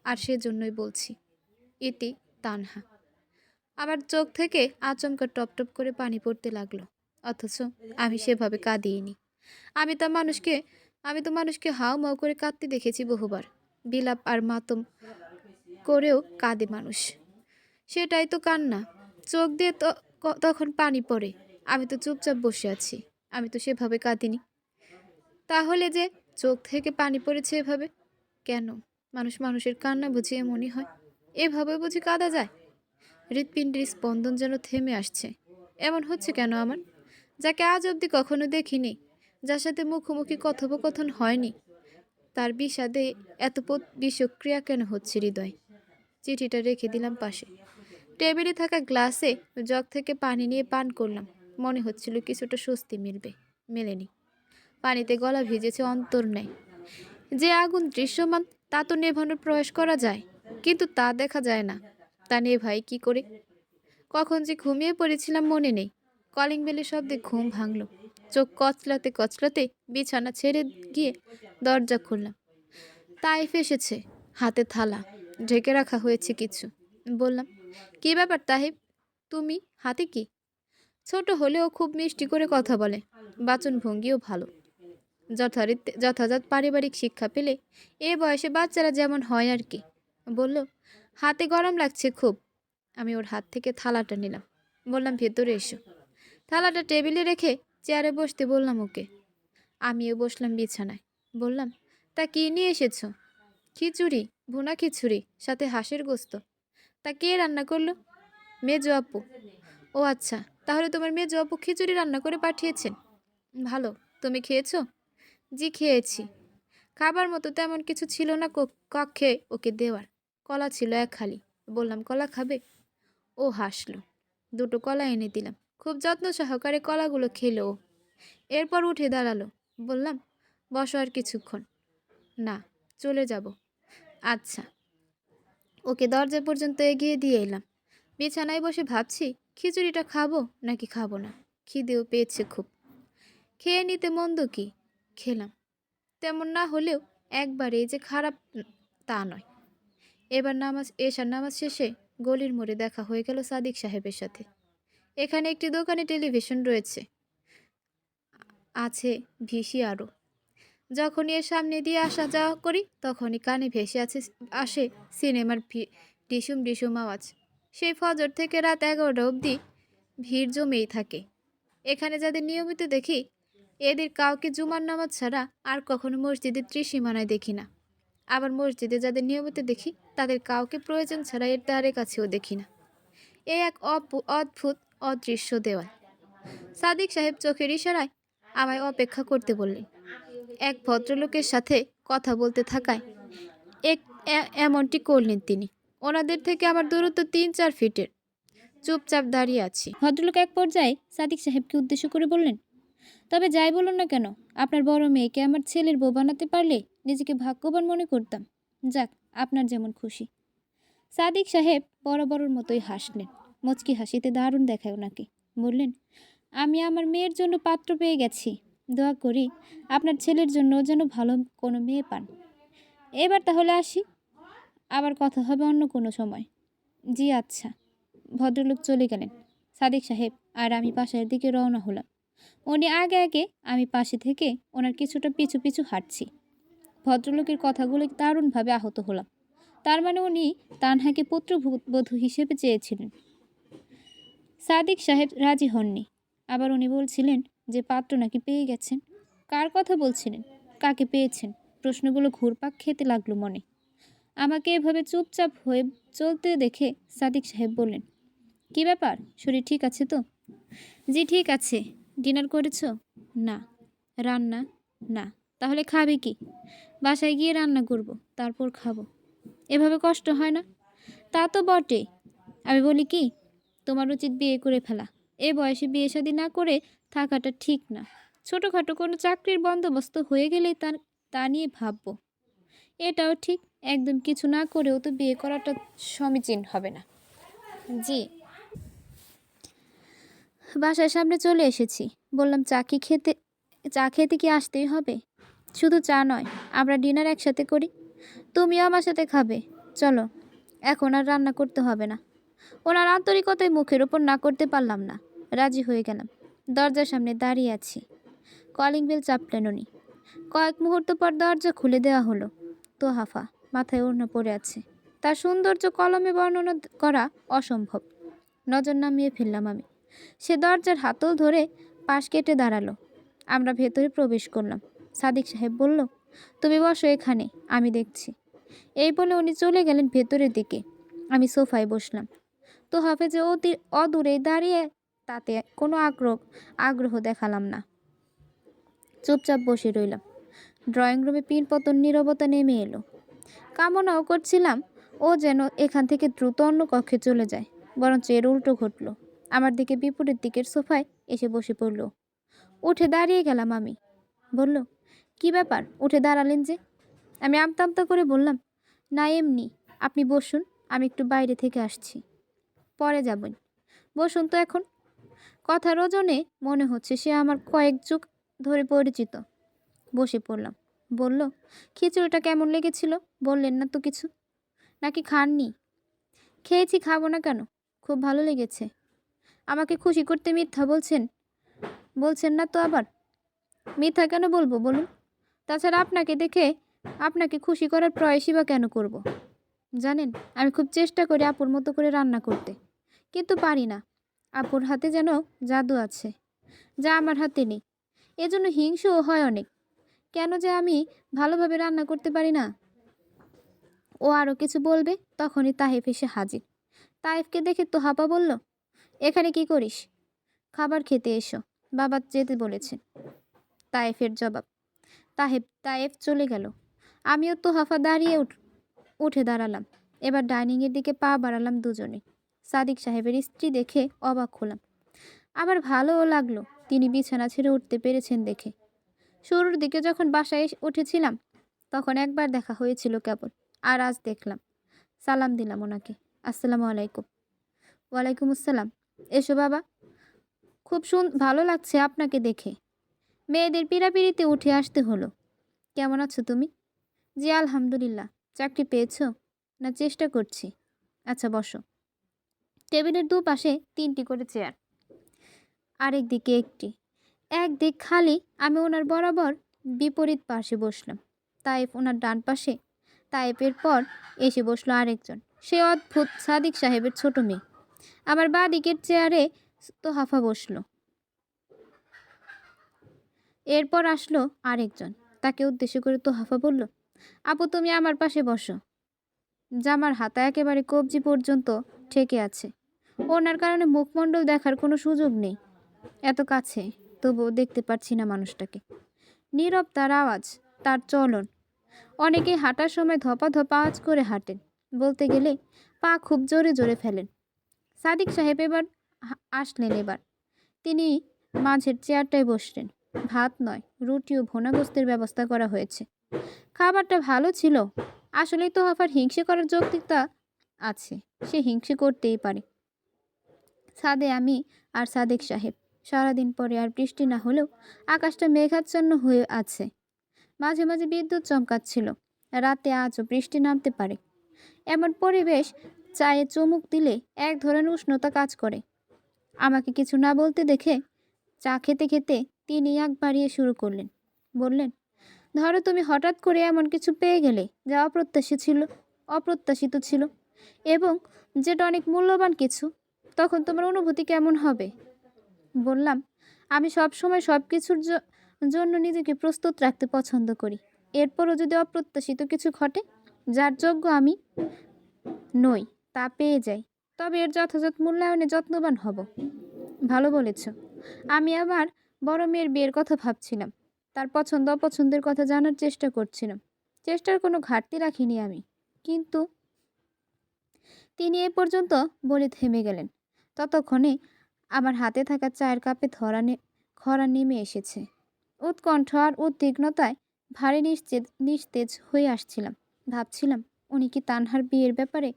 আর সেজন্যই বলছি। ইতি তানহা। আমার চোখ থেকে আচমকা টপ টপ করে পানি পড়তে লাগলো, অথচ আমি সেভাবে কাঁদিনি। আমি তো মানুষকে হাউ মাউ করে কাঁদতে দেখেছি বহুবার। বিলাপ আর মাতম করেও কাঁদে মানুষ, সেটাই তো কান্না। চোখ দিয়ে তখন পানি পড়ে। আমি তো চুপচাপ বসে আছি, আমি তো সেভাবে কাঁদিনি। তাহলে যে চোখ থেকে পানি পড়েছে এভাবে কেন? মানুষের কান্না বুঝি এমনই হয়? এভাবে বুঝি কাঁদা যায়? হৃৎপিণ্ডের স্পন্দন যেন থেমে আসছে। এমন হচ্ছে কেন আমার, যাকে আজ অবধি কখনো দেখিনি, যার সাথে মুখোমুখি কথোপকথন হয়নি, তার বিষাদে এত বিষক্রিয়া কেন হচ্ছে হৃদয়? চিঠিটা রেখে দিলাম পাশে। টেবিলে থাকা গ্লাসে জগ থেকে পানি নিয়ে পান করলাম। মনে হচ্ছিল কিছুটা স্বস্তি মেলেনি। পানিতে গলা ভিজেছে অন্তর নেই। যে আগুন দৃশ্যমান তা তো নেভানোর প্রয়াস করা যায়, কিন্তু তা দেখা যায় না। তা নেভাই কি করে? কখন যে ঘুমিয়ে পড়েছিলাম মনে নেই। কলিং বেলের শব্দে ঘুম ভাঙল। চোখ কচলাতে কচলাতে বিছানা ছেড়ে গিয়ে দরজা খুললাম। তাইফ এসেছে, হাতে থালা, ঢেকে রাখা হয়েছে কিছু। বললাম, কি ব্যাপার তাহিব? তুমি হাতে কি? ছোট হলেও খুব মিষ্টি করে কথা বলে, বাচনভঙ্গিও ভালো। যথাযথ পারিবারিক শিক্ষা পেলে এ বয়সে বাচ্চারা যেমন হয় আর কি। বলল, হাতে গরম লাগছে খুব। আমি ওর হাত থেকে থালাটা নিলাম। বললাম, ভেতরে এসো। থালাটা টেবিলে রেখে চেয়ারে বসতে বললাম ওকে। আমিও বসলাম বিছানায়। বললাম, তা কি নিয়ে এসেছো? খিচুড়ি, ভুনা খিচুড়ি, সাথে হাঁসের গোস্ত। তা কে রান্না করলো? মেজো আপু। ও আচ্ছা, তাহলে তোমার মেজো আপু খিচুড়ি রান্না করে পাঠিয়েছেন। ভালো। তুমি খেয়েছো? জি, খেয়েছি। খাবার মতো তেমন কিছু ছিল না কক্ষে ওকে দেওয়ার। কলা ছিল এক হালি। বললাম, কলা খাবে? ও হাসলো। দুটো কলা এনে দিলাম। খুব যত্ন সহকারে কলাগুলো খেলো ও। এরপর উঠে দাঁড়ালো। বললাম, বসো আর কিছুক্ষণ। না, চলে যাব। আচ্ছা। ওকে দরজা পর্যন্ত এগিয়ে দিয়ে এলাম। বিছানায় বসে ভাবছি, খিচুড়িটা খাবো নাকি খাবো না, খিদেও পেয়েছে খুব। খেয়ে নিতে মন্দ কি, খেলাম। তেমন না হলেও একবারে যে খারাপ তা নয়। এবার এশার নামাজ শেষে গলির মোড়ে দেখা হয়ে গেল সাদিক সাহেবের সাথে। এখানে একটি দোকানে টেলিভিশন রয়েছে, আছে ভিসি আরও। যখনই এর সামনে দিয়ে আসা যাওয়া করি তখনই কানে ভেসে আসে সিনেমার ডিসুম ডিসুম আওয়াজ। সেই ফজর থেকে রাত 11টা অবধি ভিড় জমেই থাকে। এখানে যাদের নিয়মিত দেখি, এদের কাউকে জুমার নামাজ ছাড়া আর কখনো মসজিদের ত্রিসীমানায় দেখি না। আবার মসজিদে যাদের নিয়মিত দেখি, তাদের কাউকে প্রয়োজন ছাড়া এর ধারে কাছেও দেখি না। এ এক অদ্ভুত অদৃশ্য দেওয়াল। সাদিক সাহেব চোখের ইশারায় আমায় অপেক্ষা করতে বললেন। এক ভদ্রলোকের সাথে কথা বলতে থাকায় এমনটি করলেন তিনি। ওনাদের থেকে আমার দূরত্ব 3-4 ফিটের। চুপচাপ দাঁড়িয়ে আছি। ভদ্রলোক এক পর্যায়ে সাদিক সাহেবকে উদ্দেশ্য করে বললেন, তবে যাই বলুন না কেন, আপনার বড় মেয়েকে আমার ছেলের বউ বানাতে পারলে নিজেকে ভাগ্যবান মনে করতাম। যাক, আপনার যেমন খুশি। সাদিক সাহেব বরাবরের মতোই হাসলেন। মুচকি হাসিতে দারুণ দেখায় ওনাকে। বললেন, আমি আমার মেয়ের জন্য পাত্র পেয়ে গেছি। দোয়া করি আপনার ছেলের জন্য যেন ভালো কোনো মেয়ে পান। এবার তাহলে আসি, আবার কথা হবে অন্য কোনো সময়। জি আচ্ছা। ভদ্রলোক চলে গেলেন। সাদিক সাহেব আর আমি বাসার দিকে রওনা হলাম। উনি আগে আগে, আমি পাশে থেকে ওনার কিছুটা পিছু পিছু হাঁটছি। ভদ্রলোকের কথাগুলো দারুণভাবে আহত হলাম। তার মানে উনি তানহাকে পুত্রবধূ হিসেবে চেয়েছিলেন। সাদিক সাহেব রাজি হননি। আবার উনি বলছিলেন যে পাত্র নাকি পেয়ে গেছেন। কার কথা বলছিলেন, কাকে পেয়েছেন? প্রশ্নগুলো ঘুরপাক খেতে লাগলো মনে। আমাকে এভাবে চুপচাপ হয়ে চলতে দেখে সাদিক সাহেব বললেন, কি ব্যাপার, শরীর ঠিক আছে তো? জি ঠিক আছে। ডিনার করেছো? না। রান্না? না। তাহলে খাবে কি? বাসায় গিয়ে রান্না করব, তারপর খাবো। এভাবে কষ্ট হয় না? তা তো বটে। আমি বলি কি, তোমার উচিত বিয়ে করে ফেলা। এ বয়সে বিয়ে শাদী না করে থাকাটা ঠিক না। ছোটোখাটো কোনো চাকরির বন্দোবস্ত হয়ে গেলেই তা নিয়ে ভাববো। এটাও ঠিক, একদম কিছু না করেও তো বিয়ে করাটা সমীচীন হবে না। জি। বাসার সামনে চলে এসেছি। বললাম, চা খেতে কি আসতেই হবে? শুধু চা নয়, আমরা ডিনার একসাথে করি। তুমিও আমার সাথে খাবে। চলো, এখন আর রান্না করতে হবে না। ওনার আন্তরিকতায় মুখের ওপর না করতে পারলাম না। রাজি হয়ে গেলাম। দরজার সামনে দাঁড়িয়ে আছি। কলিং বেল চাপলেন উনি। কয়েক মুহূর্ত পর দরজা খুলে দেওয়া হলো। তোহাফা মাথায় ওড়না পড়ে আছে। তার সৌন্দর্য কলমে বর্ণনা করা অসম্ভব। নজর নামিয়ে ফেললাম আমি। সে দরজার হাতল ধরে পাশ কেটে দাঁড়ালো। আমরা ভেতরে প্রবেশ করলাম। সাদিক সাহেব বলল, তুমি বসো এখানে, আমি দেখছি। এই বলে উনি চলে গেলেন ভেতরের দিকে। আমি সোফায় বসলাম। তো হাফেজে অদূরে দাঁড়িয়ে, তাতে কোনো আগ্রহ দেখালাম না। চুপচাপ বসে রইলাম। ড্রয়িং রুমে পিনপতন নীরবতা নেমে এলো। কামনাও করছিলাম ও যেন এখান থেকে দ্রুত অন্য কক্ষে চলে যায়, বরঞ্চ এর উল্টো ঘটল। আমার দিকে বিপরীত দিকের সোফায় এসে বসে পড়ল। উঠে দাঁড়িয়ে গেলাম আমি। বলল, কি ব্যাপার, উঠে দাঁড়ালেন যে? আমি আমতা আমতা করে বললাম, না এমনি। আপনি বসুন, আমি একটু বাইরে থেকে আসছি, পরে যাবেন। বসুন তো এখন। কথার ওজনে মনে হচ্ছে সে আমার কয়েক যুগ ধরে পরিচিত। বসে পড়লাম। বলল, খিচুড়িটা কেমন লেগেছিল? বললেন না তো কিছু। নাকি খাননি? খেয়েছি, খাবো না কেন? খুব ভালো লেগেছে। আমাকে খুশি করতে মিথ্যা বলছেন না তো আবার? মিথ্যা কেন বলবো বলুন? তাছাড়া আপনাকে দেখে আপনাকে খুশি করার প্রয়াসই বা কেন করব? জানেন, আমি খুব চেষ্টা করি আপুর মতো করে রান্না করতে, কিন্তু পারি না। আপুর হাতে যেন জাদু আছে, যা আমার হাতে নেই। এজন্য হিংসেও হয় অনেক। কেন যে আমি ভালোভাবে রান্না করতে পারি না। ও আরও কিছু বলবে, তখনই তাহেফ এসে হাজির। তাহেফকে দেখে তো হাপা বলল, এখানে কি করিস? খাবার খেতে এসো, বাবা যেতে বলেছেন। তায়েফের জবাব। তায়েফ চলে গেল। আমিও তো হাফা দাঁড়িয়ে উঠে দাঁড়ালাম। এবার ডাইনিংয়ের দিকে পা বাড়ালাম দুজনে। সাদিক সাহেবের স্ত্রী দেখে অবাক হলাম। আবার ভালোও লাগলো তিনি বিছানা ছেড়ে উঠতে পেরেছেন দেখে। শুরুর দিকে যখন বাসায় উঠেছিলাম তখন একবার দেখা হয়েছিল কেবল, আর আজ দেখলাম। সালাম দিলাম ওনাকে। আসসালামু আলাইকুম। ওয়ালাইকুম আসসালাম। এসো বাবা, খুব ভালো লাগছে আপনাকে দেখে। মেয়েদের পীড়াপিড়িতে উঠে আসতে হলো। কেমন আছো তুমি? জি আলহামদুলিল্লাহ। চাকরি পেয়েছো? না চেষ্টা করছি। আচ্ছা বসো। টেবিলের দুপাশে ৩টি করে চেয়ার, আরেক দিকে একটি। একদিক খালি। আমি ওনার বরাবর বিপরীত পাশে বসলাম। তাইফ ওনার ডান পাশে। তাইফের পর এসে বসলো আরেকজন, সে অদ্ভুত সাদিক সাহেবের ছোট মেয়ে। আমার বাঁ দিকের চেয়ারে তোহাফা বসলো। এরপর আসলো আরেকজন, তাকে উদ্দেশ্য করে তোহাফা বলল, আপু তুমি আমার পাশে বসো। জামার হাতা একেবারে কবজি পর্যন্ত ঠেকে আছে। ওনার কারণে মুখমণ্ডল দেখার কোনো সুযোগ নেই। এত কাছে, তবুও দেখতে পারছি না মানুষটাকে। নীরব তার আওয়াজ, তার চলন। অনেকেই হাঁটার সময় ধপা ধপা আওয়াজ করে হাঁটেন, বলতে গেলে পা খুব জোরে জোরে ফেলেন। সাদিক সাহেব আসলেন এবার। তিনি মাঝের চেয়ারটায় বসলেন। ভাত নয়, রুটি ও ভোনা গোস্তের ব্যবস্থা করা হয়েছে। খাবারটা ভালো ছিল। আসলেই তো হাফার হিংসে করার যৌক্তিকতা আছে, সে হিংসে করতেই পারে। ছাদে আমি আর সাদেক সাহেব। সারাদিন পরে আর বৃষ্টি না হলেও আকাশটা মেঘাচ্ছন্ন হয়ে আছে। মাঝে মাঝে বিদ্যুৎ চমকাচ্ছিল। রাতে আজও বৃষ্টি নামতে পারে। এমন পরিবেশ চায়ে চুমুক দিলে এক ধরনের উষ্ণতা কাজ করে। আমাকে কিছু না বলতে দেখে চা খেতে খেতে তিনি আগ বাড়িয়ে শুরু করলেন। বললেন, ধরো তুমি হঠাৎ করে এমন কিছু পেয়ে গেলে যা অপ্রত্যাশিত ছিল এবং যেটা অনেক মূল্যবান কিছু, তখন তোমার অনুভূতি কেমন হবে? বললাম, আমি সবসময় সব কিছুর জন্য নিজেকে প্রস্তুত রাখতে পছন্দ করি। এরপরও যদি অপ্রত্যাশিত কিছু ঘটে, যার যোগ্য আমি নই, তা পেয়ে যাই, তবে এর যথাযথ মূল্যায়নে যত্নবান হব। ভালো বলেছ। আমি আমার বড় মেয়ের বিয়ের কথা ভাবছিলাম। তার পছন্দ অপছন্দের কথা জানার চেষ্টা করছিলাম। চেষ্টার কোনো ঘাটতি রাখিনি আমি। কিন্তু তিনি এ পর্যন্ত বলে থেমে গেলেন। ততক্ষণে আমার হাতে থাকা চায়ের কাপে খরা নেমে এসেছে। উৎকণ্ঠ আর উদ্বিগ্নতায় ভারী নিস্তেজ হয়ে আসছিলাম। ভাবছিলাম, উনি কি তানহার বিয়ের ব্যাপারে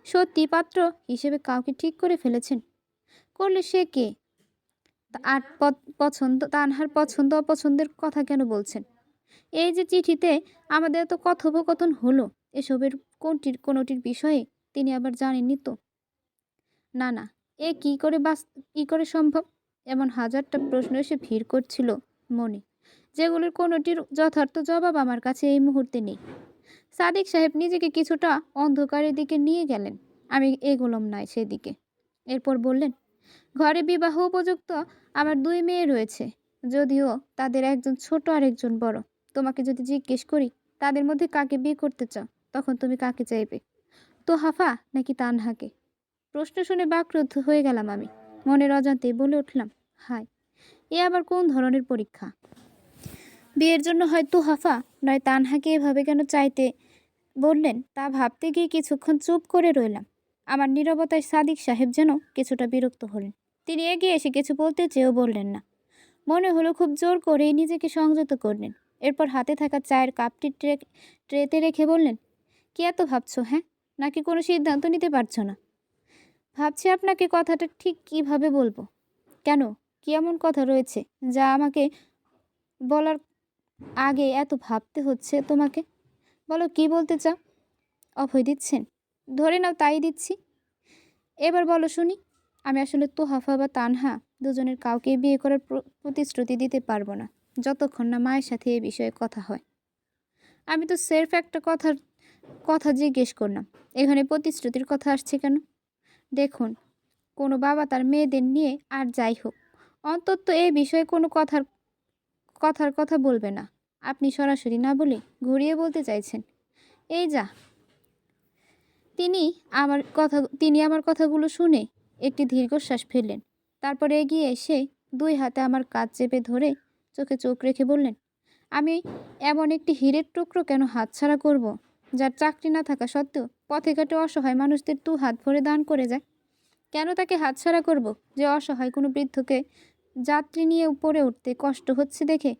সত্যি পাত্র হিসেবে কাউকে ঠিক করে ফেলেছেন? করলে সে কে? আর তানহার পছন্দ অপছন্দের কথা কেন বলছেন? এই যে চিঠিতে আমাদের এত কথোপকথন হলো, এসবের কোনোটির বিষয়ে তিনি আবার জানেননি তো? না না, এ কি করে সম্ভব? এমন হাজারটা প্রশ্ন এসে ভিড় করছিল মনে, যেগুলোর কোনোটির যথার্থ জবাব আমার কাছে এই মুহূর্তে নেই। সাদিক সাহেব নিজেকে কিছুটা অন্ধকারের দিকে নিয়ে গেলেন। আমি এগোলাম না সেদিকে। এরপর বললেন, ঘরে বিবাহ উপযুক্ত আমার 2 মেয়ে রয়েছে, যদিও তাদের একজন ছোট আর একজন বড়। তোমাকে যদি জিজ্ঞেস করি তাদের মধ্যে কাকে বিয়ে করতে চাও, তখন তুমি কাকে চাইবে? তোহাফা নাকি তানহাকে? প্রশ্ন শুনে বাকরুদ্ধ হয়ে গেলাম আমি। মনের অজান্তেই বলে উঠলাম, হায়, এ আবার কোন ধরনের পরীক্ষা? বিয়ের জন্য হয় তোহাফা নয় তানহাকে এভাবে কেন চাইতে বললেন, তা ভাবতে গিয়ে কিছুক্ষণ চুপ করে রইলাম। আমার নীরবতায় সাদিক সাহেব যেন কিছুটা বিরক্ত হলেন। তিনি এগিয়ে এসে কিছু বলতে চেয়েও বললেন না। মনে হলো খুব জোর করেই নিজেকে সংযত করলেন। এরপর হাতে থাকা চায়ের কাপটি ট্রেতে রেখে বললেন, কি এত ভাবছো, হ্যাঁ? নাকি কোনো সিদ্ধান্ত নিতে পারছো না? ভাবছি আপনাকে কথাটা ঠিক কিভাবে বলবো। কেন, কি এমন কথা রয়েছে যা আমাকে বলার আগে এত ভাবতে হচ্ছে তোমাকে? বলো, কি বলতে চাও? অভয় দিচ্ছেন? ধরে নাও তাই দিচ্ছি। এবার বলো শুনি। আমি আসলে তোহাফা বা তানহা দুজনের কাউকে বিয়ে করার প্রতিশ্রুতি দিতে পারবো না, যতক্ষণ না মায়ের সাথে এ বিষয়ে কথা হয়। আমি তো সেরফ একটা কথা জিজ্ঞেস করলাম, এখানে প্রতিশ্রুতির কথা আসছে কেন? দেখুন, কোনো বাবা তার মেয়েদের নিয়ে আর যাই হোক, অন্তত এ বিষয়ে কোনো কথার কথা বলবে না। আপনি সরাসরি না বলে ঘুরিয়ে বলতে চাইছেন। এই যা। তিনি আমার কথাগুলো শুনে একটি দীর্ঘশ্বাস ফেললেন। তারপরে এগিয়ে এসে 2 হাতে আমার কাঁধ চেপে ধরে চোখে চোখ রেখে বললেন, আমি এমন একটি হীরের টুকরো কেন হাতছাড়া করব, যার চাকরি না থাকা সত্ত্বেও পথে ঘাটে অসহায় মানুষদের 2 হাত ভরে দান করে যায়? কেন তাকে হাতছাড়া করব যে অসহায় কোনো বৃদ্ধকে যাত্রী নিয়ে উপরে উঠতে কষ্ট হচ্ছে দেখে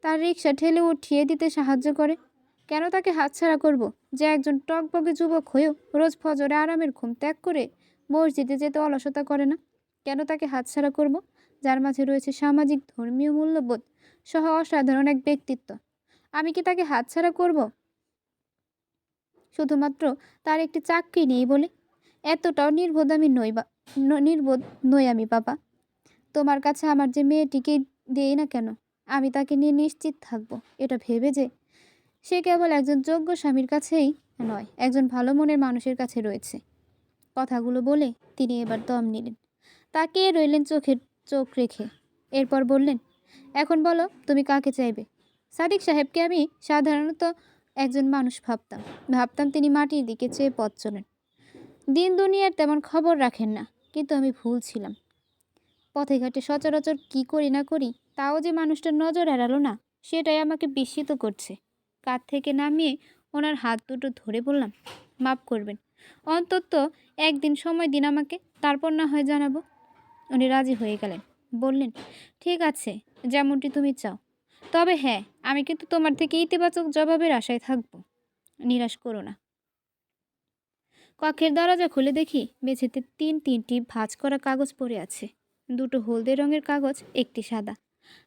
তার রিকশা ঠেলে উঠিয়ে দিতে সাহায্য করে? কেন তাকে হাতছাড়া করব যে একজন টকবগে যুবক হয়েও রোজ ফজরে আরামের ঘুম ত্যাগ করে মসজিদে যেতে অলসতা করে না? কেন তাকে হাতছাড়া করব, যার মাঝে রয়েছে সামাজিক ধর্মীয় মূল্যবোধ সহ অসাধারণ এক ব্যক্তিত্ব? আমি কি তাকে হাতছাড়া করব শুধুমাত্র তার একটি চাকরি নেই বলে? এতটাও নির্বোধ আমি নই বা নির্বোধ নই আমি বাবা। তোমার কাছে আমার যে মেয়েটিকে দেই না কেন, আমি তাকে নিয়ে নিশ্চিত থাকবো এটা ভেবে যে সে কেবল একজন যোগ্য স্বামীর কাছেই নয়, একজন ভালো মনের মানুষের কাছে রয়েছে। কথাগুলো বলে তিনি এবার দম নিলেন, তাকিয়ে রইলেন চোখের চোখ রেখে। এরপর বললেন, এখন বলো তুমি কাকে চাইবে? সাদিক সাহেবকে আমি সাধারণত একজন মানুষ ভাবতাম। ভাবতাম তিনি মাটির দিকে চেয়ে পথ চলেন, দিন দুনিয়ার তেমন খবর রাখেন না। কিন্তু আমি ভুল ছিলাম। পথে ঘাটে সচরাচর কি করি না করি, তাও যে মানুষটার নজর এড়ালো না, সেটাই আমাকে বিস্মিত করছে। কাঁধ থেকে নামিয়ে ওনার হাত দুটো ধরে বললাম, মাফ করবেন, অন্তত একদিন সময় দিন আমাকে, তারপর না হয় জানাবো। উনি রাজি হয়ে গেলেন, বললেন, ঠিক আছে, যেমনটি তুমি চাও। তবে হ্যাঁ, আমি কিন্তু তোমার থেকে ইতিবাচক জবাবের আশায় থাকবো, নিরাশ করো না। কক্ষের দরজা খুলে দেখি মেঝেতে তিনটি ভাঁজ করা কাগজ পড়ে আছে। দুটো হলদে রঙের কাগজ, একটি সাদা।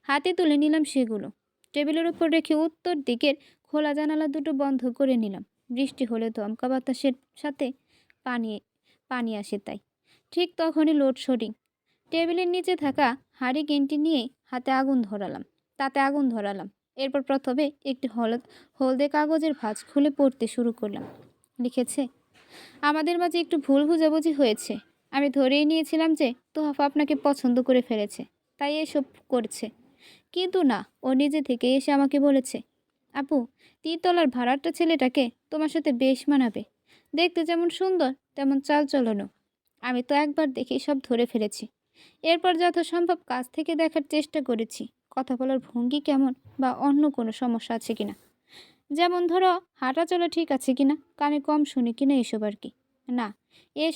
হাতে তুলে নিলাম সেগুলো। টেবিলের উপর রেখে উত্তর দিকের খোলা জানালা দুটো বন্ধ করে নিলাম। বৃষ্টি হলে দমকা বাতাসের সাথে পানি পানি আসে তাই। ঠিক তখনই লোডশেডিং। টেবিলের নিচে থাকা হারিকেনটি নিয়ে তাতে আগুন ধরালাম। এরপর প্রথমে একটি হলদে কাগজের ভাঁজ খুলে পড়তে শুরু করলাম। লিখেছে, আমাদের মাঝে একটু ভুল বোঝাবুঝি হয়েছে। আমি ধরেই নিয়েছিলাম যে তোহাফা আপনাকে পছন্দ করে ফেলেছে, তাই এসব করছে। কিন্তু না, ও নিজে থেকে এসে আমাকে বলেছে, আপু, তিনতলার ভাড়াটা ছেলেটাকে তোমার সাথে বেশ মানাবে। দেখতে যেমন সুন্দর, তেমন চালচলনও। আমি তো একবার দেখেই সব ধরে ফেলেছি। এরপর যথাসম্ভব কাছ থেকে দেখার চেষ্টা করেছি, কথা বলার ভঙ্গি কেমন বা অন্য কোনো সমস্যা আছে কিনা। যেমন ধরো, হাঁটা চলা ঠিক আছে কিনা, কানে কম শুনি কিনা, এসব আর কি। না, এ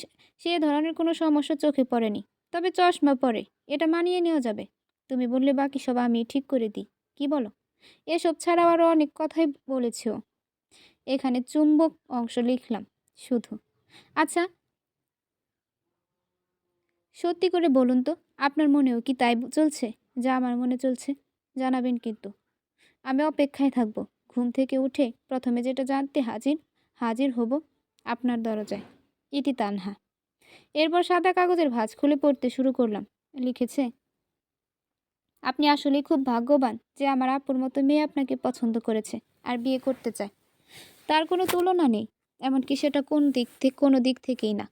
সে ধরনের কোনো সমস্যা চোখে পড়েনি। তবে চশমা পরে, এটা মানিয়ে নেওয়া যাবে। তুমি বললে বাকি সব আমি ঠিক করে দিই, কি বলো? এসব ছাড়াও আরও অনেক কথাই বলেছে ও। এখানে চুম্বক অংশ লিখলাম শুধু। আচ্ছা, সত্যি করে বলুন তো, আপনার মনেও কি তাই চলছে যা আমার মনে চলছে? জানাবেন কিন্তু। আমি অপেক্ষায় থাকব। ঘুম থেকে উঠে প্রথমে যেটা জানতে হাজির হব আপনার দরজায়। ইতি তানহা। এরপর সাদা কাগজের ভাঁজ খুলে পড়তে শুরু করলাম। লিখেছে, আপনি আসলেই খুব ভাগ্যবান যে আমার আপুর মতো মেয়ে আপনাকে পছন্দ করেছে আর বিয়ে করতে চায়। তার কোনো তুলনা নেই, এমনকি সেটা কোনো দিক থেকেই না।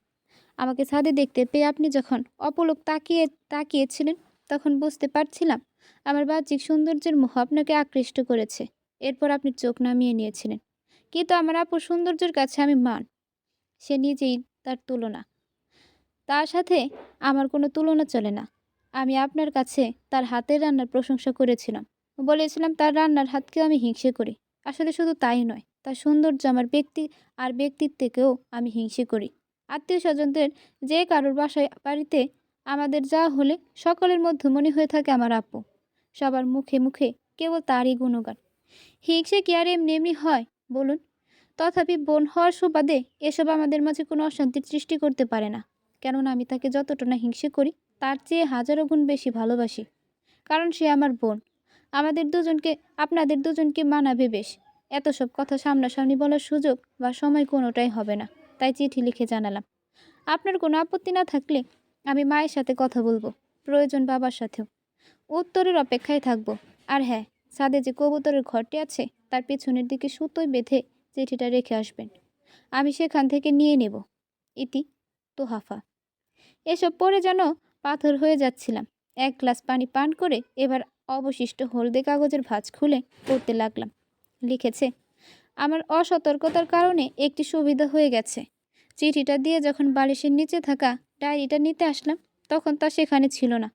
আমাকে ছাদে দেখতে পেয়ে আপনি যখন অপলক তাকিয়েছিলেন, তখন বুঝতে পারছিলাম আমার বাহ্যিক সৌন্দর্যের মোহ আপনাকে আকৃষ্ট করেছে। এরপর আপনি চোখ নামিয়ে নিয়েছিলেন। কিন্তু আমার আপুর সৌন্দর্যের কাছে আমি মান। সে নিজেই তার তুলনা। তার সাথে আমার কোনো তুলনা চলে না। আমি আপনার কাছে তার হাতের রান্নার প্রশংসা করেছিলাম। বলেছিলাম তার রান্নার হাতকে আমি হিংসে করি। আসলে শুধু তাই নয়, তার সৌন্দর্য আমার ব্যক্তিত্বকেও আমি হিংসে করি। আত্মীয় স্বজনদের যে কারোর বাড়িতে আমাদের যা হলে সকলের মধ্যে মনে হয়ে থাকে আমার আপু। সবার মুখে মুখে কেবল তারই গুণগান। হিংসে কি আর এমনি এমনি হয় বলুন? তথাপি বোন হওয়ার সুবাদে এসব আমাদের মাঝে কোনো অশান্তির সৃষ্টি করতে পারে না। কেননা আমি তাকে যতটা না হিংসে করি, তার চেয়ে হাজারো গুণ বেশি ভালোবাসি। কারণ সে আমার বোন। আপনাদের দুজনকে মানাবে বেশ। এত সব কথা সামনাসামনি বলার সুযোগ বা সময় কোনোটাই হবে না। তাই চিঠি লিখে জানালাম, আপনার কোনো আপত্তি না থাকলে আমি মায়ের সাথে কথা বলবো, প্রয়োজন বাবার সাথেও। উত্তরের অপেক্ষায় থাকবো। আর হ্যাঁ, ছাদে যে কবুতরের ঘরটি আছে, তার পেছনের দিকে সুতোয় বেঁধে চিঠিটা রেখে আসবেন। আমি সেখান থেকে নিয়ে নেব। ইতি তোহাফা। এসব পরে যেন পাথর হয়ে যাচ্ছিলাম। এক গ্লাস পানি পান করে এবার অবশিষ্ট হলদে কাগজের ভাঁজ খুলে পড়তে লাগলাম। লিখেছে, আমার অসতর্কতার কারণে একটি সুবিধা হয়ে গেছে। চিঠিটা দিয়ে যখন বালিশের নিচে থাকা ডায়েরিটা নিতে আসলাম, তখন তা সেখানে ছিল না।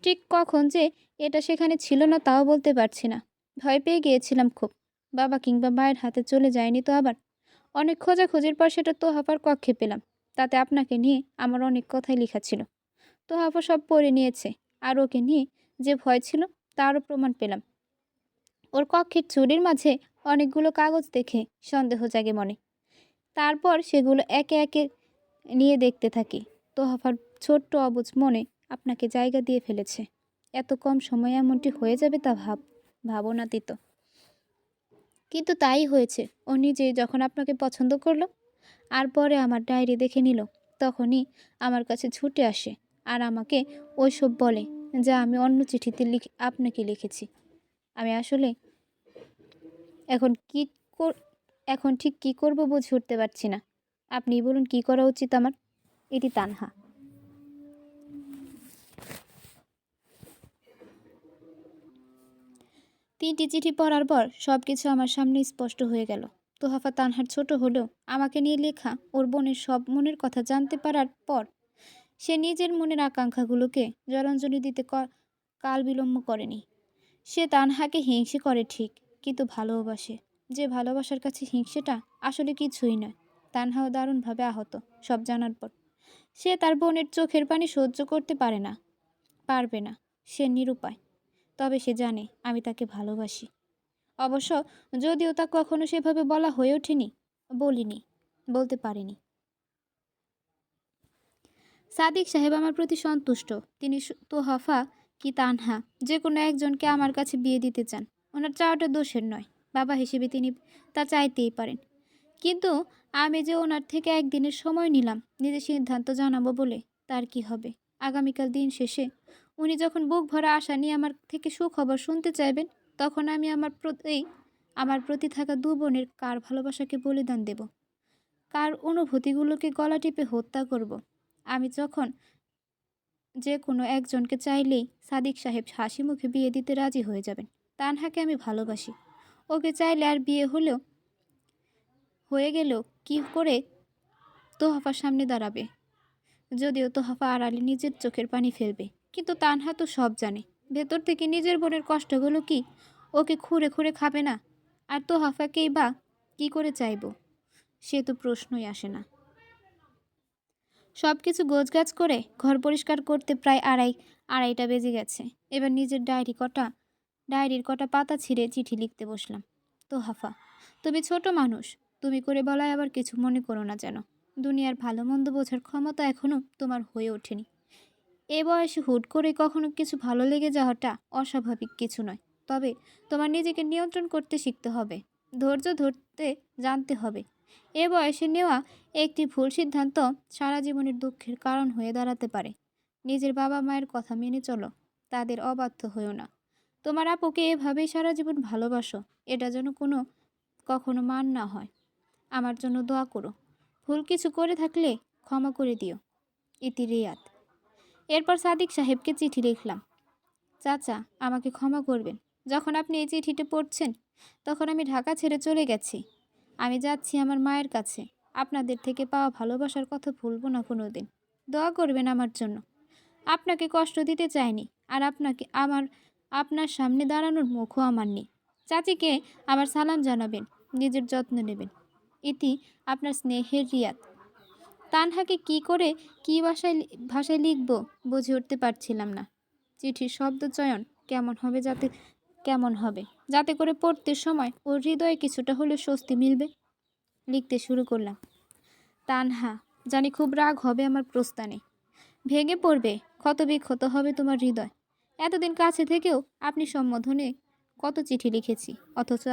ঠিক কখন যে এটা সেখানে ছিল না তাও বলতে পারছি না। ভয় পেয়ে গিয়েছিলাম খুব। বাবা কিংবা মায়ের হাতে চলে যায়নি তো আবার? অনেক খোঁজাখুঁজির পর সেটা তোহাফার কক্ষে পেলাম। তাতে আপনাকে নিয়ে আমার অনেক কথাই লেখা ছিল। তোহাফা সব পড়ে নিয়েছে। আর ওকে নিয়ে যে ভয় ছিল তারও প্রমাণ পেলাম। ওর কক্ষের চুরির মাঝে অনেকগুলো কাগজ দেখে সন্দেহ জাগে মনে। তারপর সেগুলো একে একে নিয়ে দেখতে থাকি। তোহাফার ছোট্ট অবুঝ মনে আপনাকে জায়গা দিয়ে ফেলেছে। এত কম সময়ে এমনটি হয়ে যাবে তা ভাবনাতীত। কিন্তু তাই হয়েছে। ও নিজেই যখন আপনাকে পছন্দ করলো আর পরে আমার ডায়েরি দেখে নিল, তখনই আমার কাছে ছুটে আসে আর আমাকে ওইসব বলে যা আমি অন্য চিঠিতে আপনাকে লিখেছি। আমি আসলে এখন কি এখন ঠিক কি করব বুঝে উঠতে পারছি না। আপনিই বলুন কি করা উচিত আমার। এটি তানহা। 3টি চিঠি পড়ার পর সবকিছু আমার সামনে স্পষ্ট হয়ে গেল। তোহাফা তানহার ছোট হলেও আমাকে নিয়ে লেখা ওর বোনের সব মনের কথা জানতে পারার পর সে নিজের মনের আকাঙ্ক্ষাগুলোকে জলাঞ্জলি দিতে কাল বিলম্ব করেনি। সে তানহাকে হিংসে করে ঠিক, কিন্তু ভালোবাসে। যে ভালোবাসার কাছে হিংসেটা আসলে কিছুই নয়। তানহাও দারুণভাবে আহত সব জানার পর। সে তার বোনের চোখের পানি সহ্য করতে পারবে না। সে নিরুপায়। তবে সে জানে আমি তাকে ভালোবাসি। অবশ্য যদিও তা কখনো সেভাবে বলা হয়ে ওঠেনি, বলতে পারিনি। সাদিক সাহেব আমার প্রতি সন্তুষ্ট। তিনি তোহাফা কি তানহা যে কোনো একজনকে আমার কাছে বিয়ে দিতে চান। ওনার চাওয়াটা দোষের নয়। বাবা হিসেবে তিনি তা চাইতেই পারেন। কিন্তু আমি যে ওনার থেকে একদিনের সময় নিলাম নিজের সিদ্ধান্ত জানাবো বলে, তার কি হবে? আগামীকাল দিন শেষে উনি যখন বুক ভরা আশা নিয়ে আমার থেকে সুখবর শুনতে চাইবেন, তখন আমি আমার প্রতি থাকা দু বোনের কার ভালোবাসাকে বলিদান দেব, কার অনুভূতিগুলোকে গলা টিপে হত্যা করব। আমি যখন যে কোনো একজনকে চাইলেই সাদিক সাহেব হাসি মুখে বিয়ে দিতে রাজি হয়ে যাবেন। তানহাকে আমি ভালোবাসি। ওকে চাইলে আর বিয়ে হয়ে গেলেও কি করে তোহাফার সামনে দাঁড়াবে? যদিও তোহাফা আড়ালে নিজের চোখের পানি ফেলবে, কিন্তু তানহা তো সব জানে। ভেতর থেকে নিজের বোনের কষ্টগুলো কি ওকে খুঁড়ে খুঁড়ে খাবে না? আর তোহাফাকেই বা কি করে চাইব? সে তো প্রশ্নই আসে না। সব কিছু গোছগাছ করে ঘর পরিষ্কার করতে প্রায় আড়াইটা বেজে গেছে। এবার নিজের ডায়েরির কটা পাতা ছিঁড়ে চিঠি লিখতে বসলাম। তোহাফা, তুমি ছোট মানুষ। তুমি করে বলায় আবার কিছু মনে করো না যেন। দুনিয়ার ভালো মন্দ বোঝার ক্ষমতা এখনও তোমার হয়ে ওঠেনি। এ বয়সে হুট করে কখনো কিছু ভালো লেগে যাওয়াটা অস্বাভাবিক কিছু নয়। তবে তোমার নিজেকে নিয়ন্ত্রণ করতে শিখতে হবে, ধৈর্য ধরতে জানতে হবে। এ বয়সে নেওয়া একটি ভুল সিদ্ধান্ত সারা জীবনের দুঃখের কারণ হয়ে দাঁড়াতে পারে। নিজের বাবা মায়ের কথা মেনে চলো, তাদের অবাধ্য হয়েও না। তোমার আপুকে এভাবেই সারা জীবন ভালোবাসো, এটা যেন কখনো মান না হয়। আমার জন্য দোয়া করো। ভুল কিছু করে থাকলে ক্ষমা করে দিও। ইতি রিয়াদ। এরপর সাদিক সাহেবকে চিঠি লিখলাম। চাচা, আমাকে ক্ষমা করবেন। যখন আপনি এই চিঠিটা পড়ছেন তখন আমি ঢাকা ছেড়ে চলে গেছি। আমি যাচ্ছি আমার মায়ের কাছে। আপনাদের থেকে পাওয়া ভালোবাসার কথা ভুলব না কোনো দিন। দোয়া করবেন আমার জন্য। আপনাকে কষ্ট দিতে চাইনি, আর আপনার সামনে দাঁড়ানোর মুখও আমার নেই। চাচিকে আমার সালাম জানাবেন, নিজের যত্ন নেবেন। ইতি আপনার স্নেহের রিয়াদ। তানহাকে কি ভাষায় লিখব বুঝে উঠতে পারছিলাম না। চিঠির শব্দচয়ন কেমন হবে যাতে করে পড়তে সময় ওর হৃদয়ে কিছুটা হলেও স্বস্তি মিলবে। লিখতে শুরু করলাম। তানহা, জানি খুব রাগ হবে আমার প্রস্থানে। ভেঙে পড়বে, ক্ষতবিক্ষত হবে তোমার হৃদয়। এতদিন কাছে থেকেও আপনি সম্বোধনে কত চিঠি লিখেছি, অথচ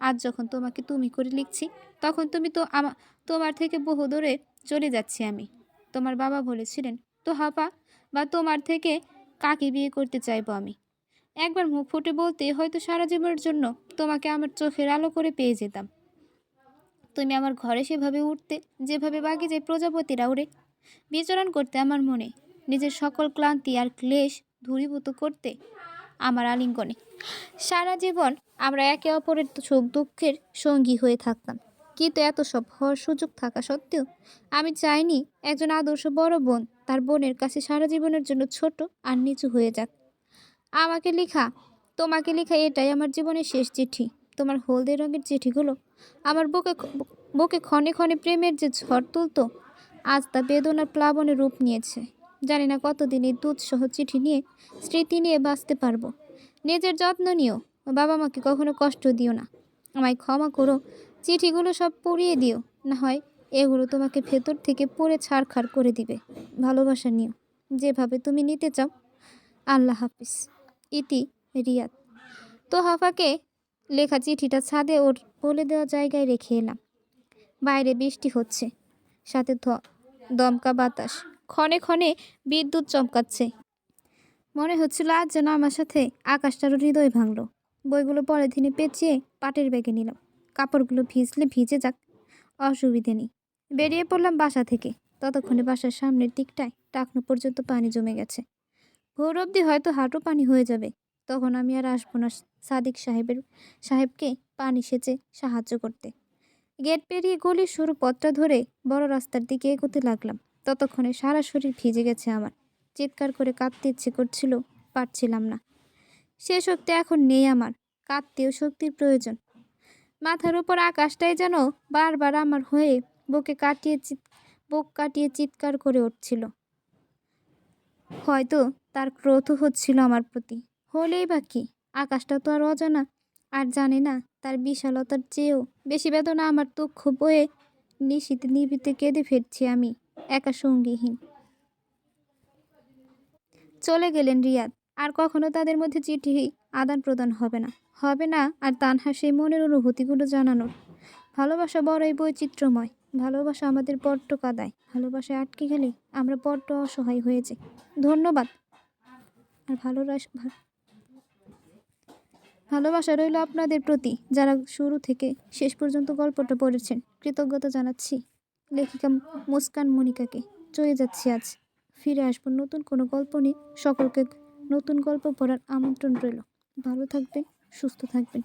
আজ যখন তোমাকে তুমি করে লিখছি, তখন তোমার থেকে বহু দূরে চলে যাচ্ছি আমি। তোমার বাবা বলেছিলেন তোহাফা বা তোমার থেকে কাকে বিয়ে করতে চাইবো আমি। একবার মুখ ফুটে বলতে হয়তো সারা জীবনের জন্য তোমাকে আমার চোখের আলো করে পেয়ে যেতাম। তুমি আমার ঘরে সেভাবে উঠতে যেভাবে বাগিচায় প্রজাপতিরা উড়ে, বিচরণ করতে আমার মনে, নিজের সকল ক্লান্তি আর ক্লেশ দূরীভূত করতে আমার আলিঙ্গনে। সারা জীবন আমরা একে অপরের সুখ দুঃখের সঙ্গী হয়ে থাকতাম। কিন্তু এত সব হওয়ার সুযোগ থাকা সত্ত্বেও আমি চাইনি একজন আদর্শ বড় বোন তার বোনের কাছে সারা জীবনের জন্য ছোট আর নিচু হয়ে যাক। তোমাকে লেখা এটাই আমার জীবনের শেষ চিঠি। তোমার হলদে রঙের চিঠিগুলো আমার বুকে ক্ষণে ক্ষণে প্রেমের যে ঝড় তুলত, আজ তা বেদনার প্লাবনে রূপ নিয়েছে। জানি না কতদিন এই দুধসহ চিঠি নিয়ে, স্মৃতি নিয়ে বাঁচতে পারবো। নিজের যত্ন নিও। বাবা মাকে কখনো কষ্ট দিও না। আমায় ক্ষমা করো। চিঠিগুলো সব পুড়িয়ে দিও, না হয় এগুলো তোমাকে ভেতর থেকে পুড়ে ছারখার করে দিবে। ভালোবাসা নিও। যেভাবে তুমি নিতে চাও। আল্লাহ হাফিজ। ইতি রিয়াদ। তোহাফাকে লেখা চিঠিটা ছাদে ওর বলে দেওয়া জায়গায় রেখে এলাম। বাইরে বৃষ্টি হচ্ছে, সাথে দমকা বাতাস, ক্ষণে ক্ষণে বিদ্যুৎ চমকাচ্ছে। মনে হচ্ছিল আজ যেন আমার সাথে আকাশটারও হৃদয় ভাঙল। বইগুলো পলিথিনে পেঁচিয়ে পাটের ব্যাগে নিলাম। কাপড়গুলো ভিজলে ভিজে যাক, অসুবিধে নেই। বেরিয়ে পড়লাম বাসা থেকে। ততক্ষণে বাসার সামনের দিকটায় টাকনো পর্যন্ত পানি জমে গেছে। ভোর অবধি হয়তো হাঁটু পানি হয়ে যাবে। তখন আমি আর আসবো না সাদিক সাহেবকে পানি সেচে সাহায্য করতে। গেট পেরিয়ে গলির সরু পথটা ধরে বড় রাস্তার দিকে এগোতে লাগলাম। ততক্ষণে সারা শরীর ভিজে গেছে আমার। চিৎকার করে কাঁদতে ইচ্ছে করছিল, পারছিলাম না। সে শক্তি এখন নেই আমার। কাঁদতেও শক্তির প্রয়োজন। মাথার উপর আকাশটাই যেন বারবার আমার হয়ে বুক কাটিয়ে চিৎকার করে উঠছিল। হয়তো তার ক্রোধ হচ্ছিল আমার প্রতি। হলেই বা কি, আকাশটা তো আর অজানা, আর জানে না তার বিশালতার চেয়েও বেশি বেদনা আমার দুঃখ বয়ে নিশীথে নিবিতে কেঁদে ফিরছি আমি, একা সঙ্গীহীন। চলে গেলেন রিয়াদ। আর কখনো তাদের মধ্যে চিঠি আদান প্রদান হবে না। হবে না আর তানহা সেই মনের অনুভূতিগুলো জানানোর। ভালোবাসা বড়ই বৈচিত্র্যময়। ভালোবাসা আমাদের বড্ড কাঁদায়। ভালোবাসায় আটকে গেলে আমরা বড্ড অসহায় হয়ে যাই। ধন্যবাদ। আর ভালোবাসা রইল আপনাদের প্রতি, যারা শুরু থেকে শেষ পর্যন্ত গল্পটা পড়েছেন। কৃতজ্ঞতা জানাচ্ছি লেখিকা মুস্কান মনিকাকে। চলে যাচ্ছি আজ। ফিরে আসবো নতুন কোনো গল্প নিয়ে। সকলকে নতুন গল্প পড়ার আমন্ত্রণ রইল। ভালো থাকবেন, সুস্থ থাকবেন।